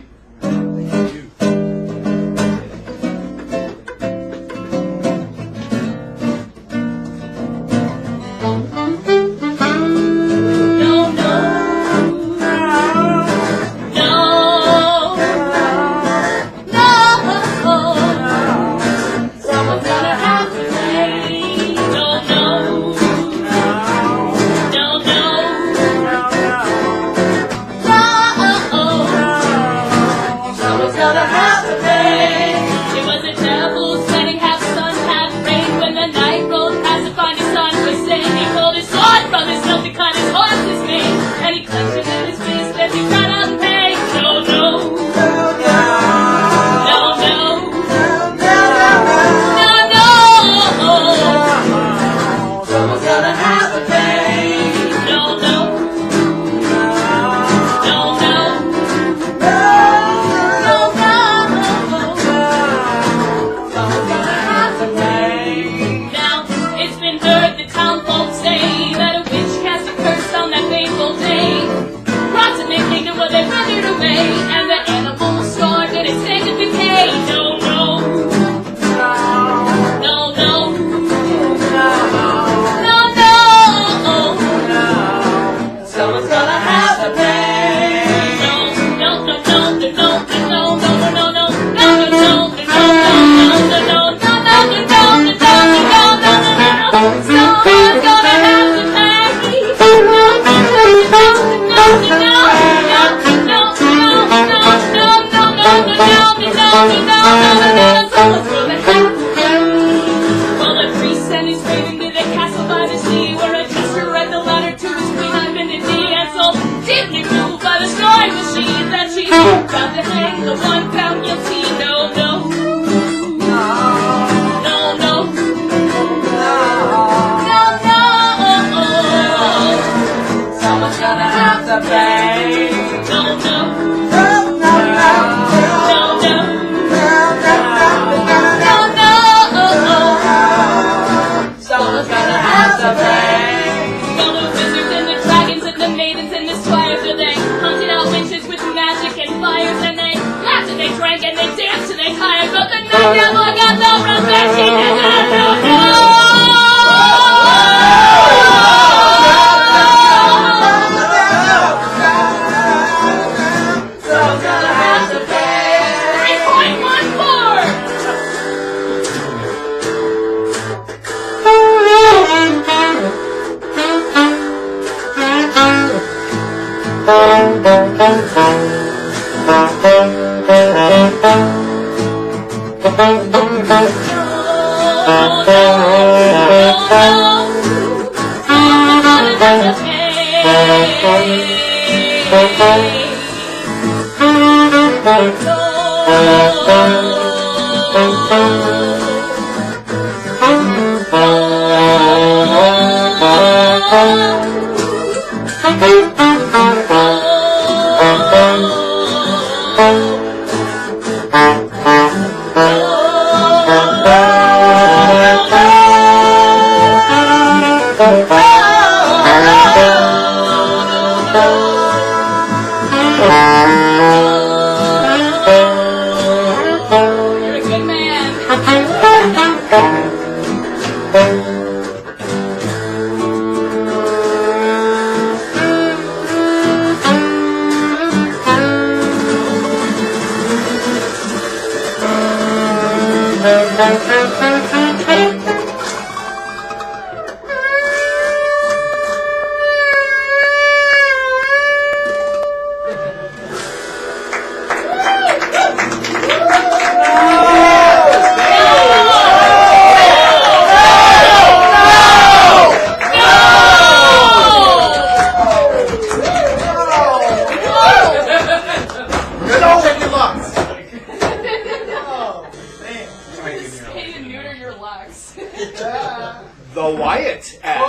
neuter your Lex. The Wyatt Act.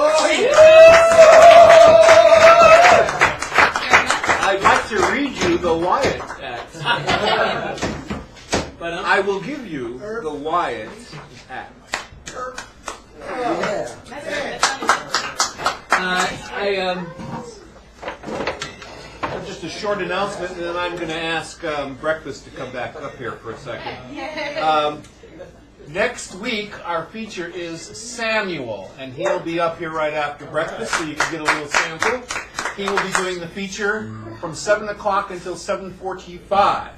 I'd like to read you the Wyatt Act. I will give you the Wyatt Act. Just a short announcement, and then I'm going to ask Breakfast to come back up here for a second. Next week, our feature is Samuel, and he'll be up here right after breakfast, so you can get a little sample. He will be doing the feature from 7 o'clock until 7:45.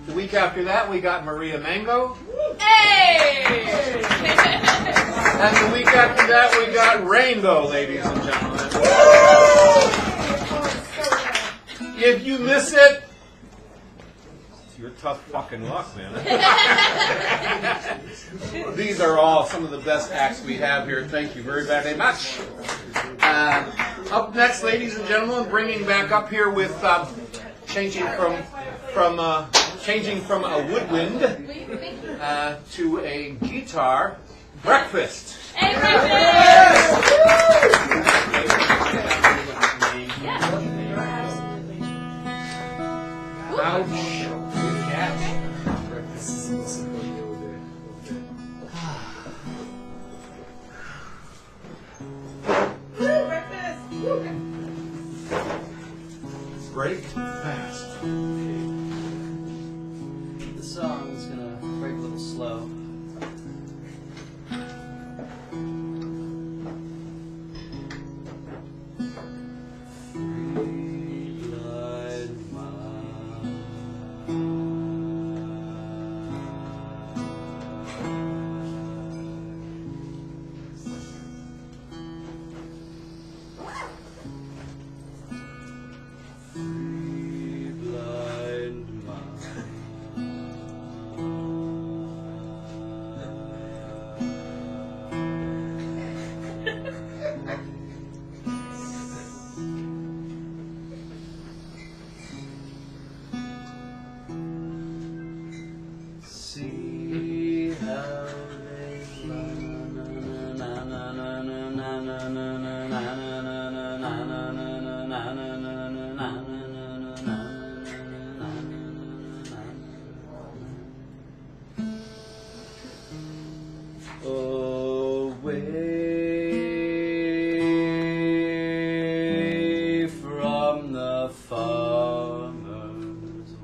The week after that, we got Maria Mango. Hey! And the week after that, we got Rainbow, ladies and gentlemen. If you miss it, it's your tough fucking luck, man. These are all some of the best acts we have here. Thank you very, very much. Up next, ladies and gentlemen, bringing back up here with changing from a woodwind to a guitar, Breakfast. Hey, Breakfast! Ouch. Break fast. The song's gonna break a little slow. See how they away from the farmer's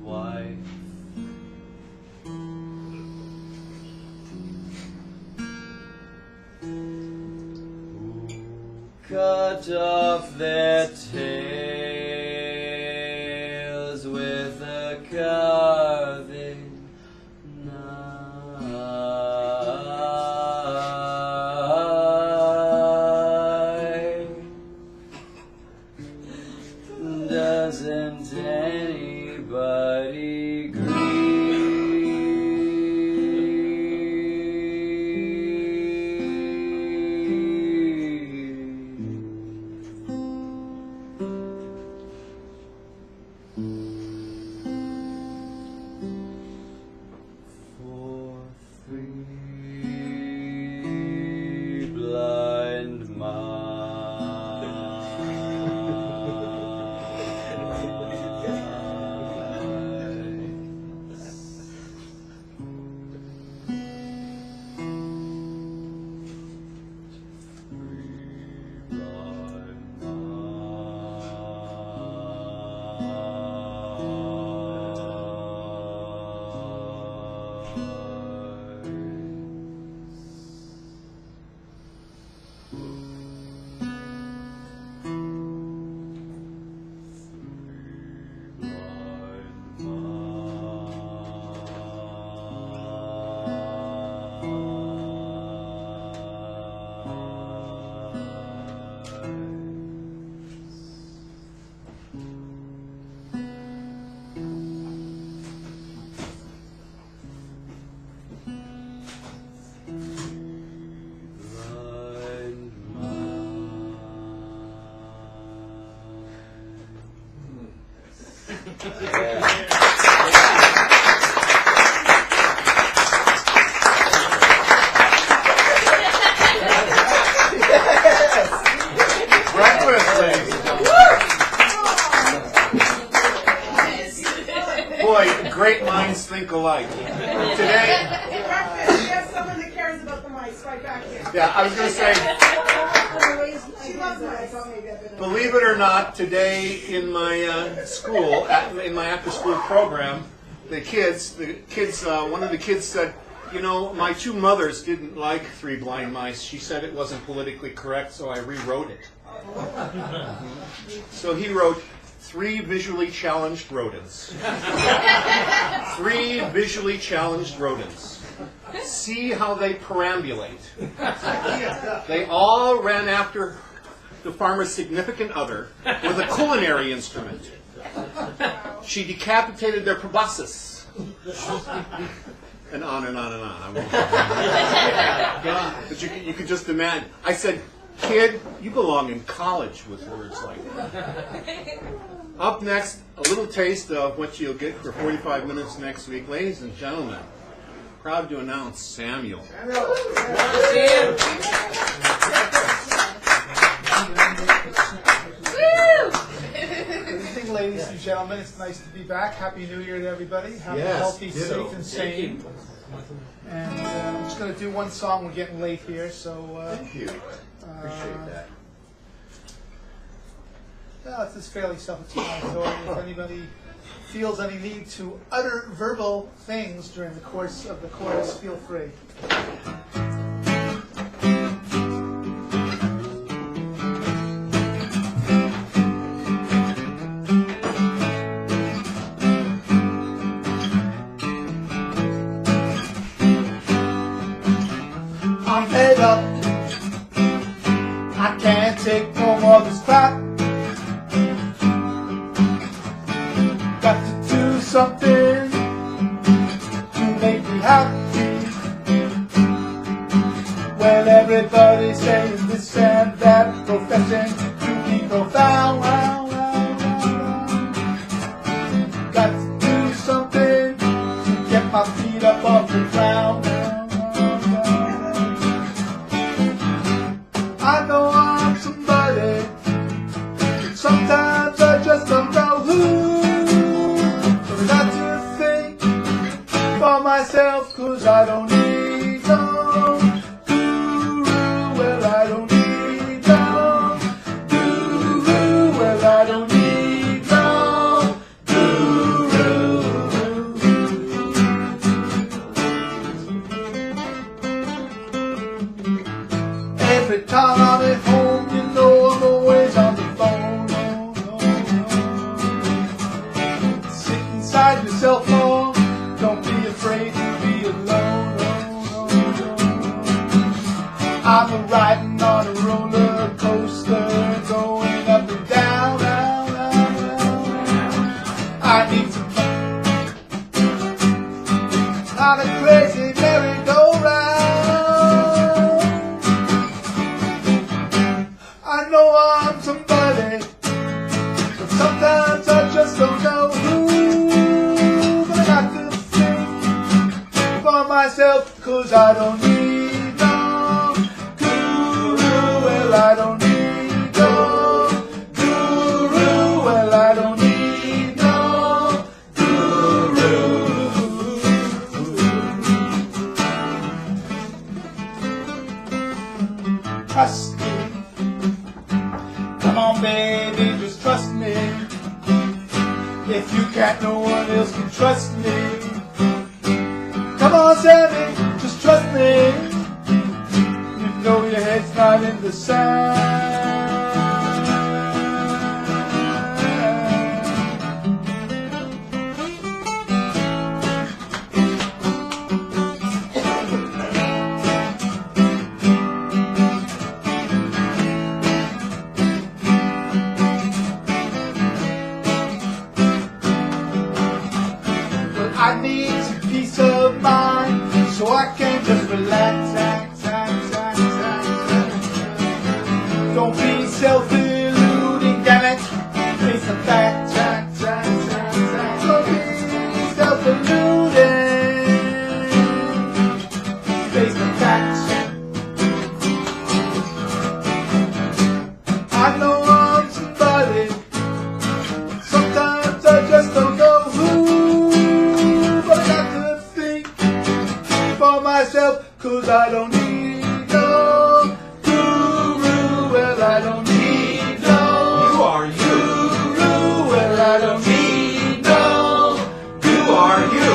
wife. Cut off their tails with a carving knife. Doesn't anybody grieve? think alike. Today, We have someone that cares about the mice right back here. yeah, I was going to say, She loves mice. believe it or not, today in my school, in my after-school program, the kids, one of the kids said, you know, my two mothers didn't like Three Blind Mice. She said it wasn't politically correct, so I rewrote it. So he wrote, 3 visually challenged rodents. 3 visually challenged rodents. See how they perambulate. They all ran after the farmer's significant other with a culinary instrument. She decapitated their proboscis. And on and on and on. I won't. But you could just imagine. I said, kid, you belong in college with words like that. Up next, a little taste of what you'll get for 45 minutes next week. Ladies and gentlemen, proud to announce Samuel. Good evening, ladies and gentlemen. It's nice to be back. Happy New Year to everybody. Happy, healthy, safe, and sane. And I'm just going to do one song. We're getting late here, so... Thank you. Appreciate that. Well, it's just fairly self-explanatory. If anybody feels any need to utter verbal things during the course of the chorus, feel free. I'm fed up. I can't take no more of this crap. Got to do something to make me happy. Well, everybody's saying this and that, professing to be profound. Got to do something to get my feet up off the ground. I know I'm somebody, but sometimes I just don't know who. But I got to think for myself, 'cause I don't need no guru. Well, I don't need no guru. Well, I don't need no guru. Every time I'm at home, you know I'm always on the phone. Sit inside your cell phone, don't be afraid to be alone. I'm riding on a roller coaster, going up and down. I need to on a crazy merry-go-round. I know I'm somebody, but sometimes I just don't know who. But I got to think for myself, 'cause I don't need no guru. Well, I don't need no guru. Well, I don't need no guru. Trust me. Come on, baby, just trust me. If you can't, no one else can trust me. Come on, Sammy, just trust me. You know your head's not in the sand. I need some peace of mind, so I can just relax. Don't be self-deluding, damn it. Face the fact. Don't be self-deluding. Face the facts. I know I'm somebody. Sometimes I just don't know who. But I got I don't need no guru. Well, I don't need no. You are you. Guru. Well, I don't need no. You are you.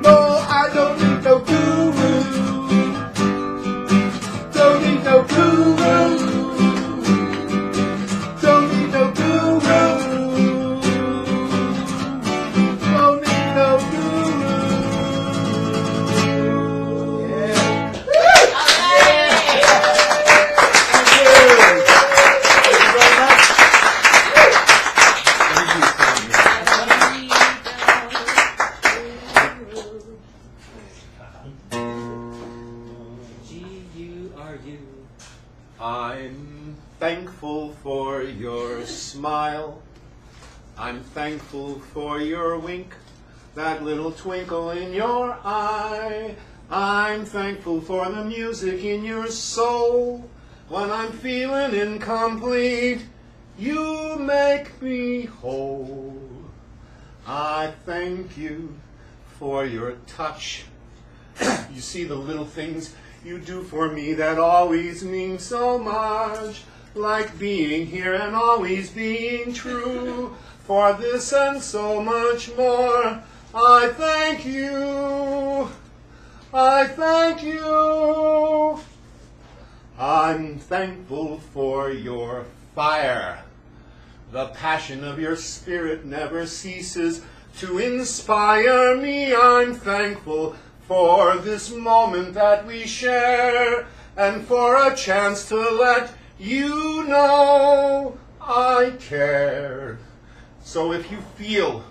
No, I don't need no guru. Don't need no guru. Don't need no guru. Don't need no guru. Yeah. G-U-R-U. I'm thankful for your smile. I'm thankful for your wink, that little twinkle in your eye. I'm thankful for the music in your soul. When I'm feeling incomplete, you make me whole. I thank you for your touch. You see the little things you do for me that always mean so much, like being here and always being true. For this and so much more, I thank you. I thank you. I'm thankful for your fire. The passion of your spirit never ceases to inspire me. I'm thankful for this moment that we share, and for a chance to let you know I care. So if you feel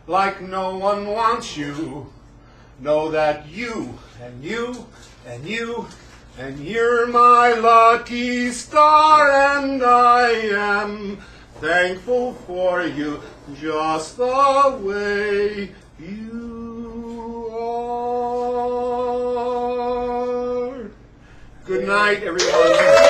like no one wants you, know that you and you and you and you're my lucky star, and I am thankful for you just the way you are. Good night, everyone.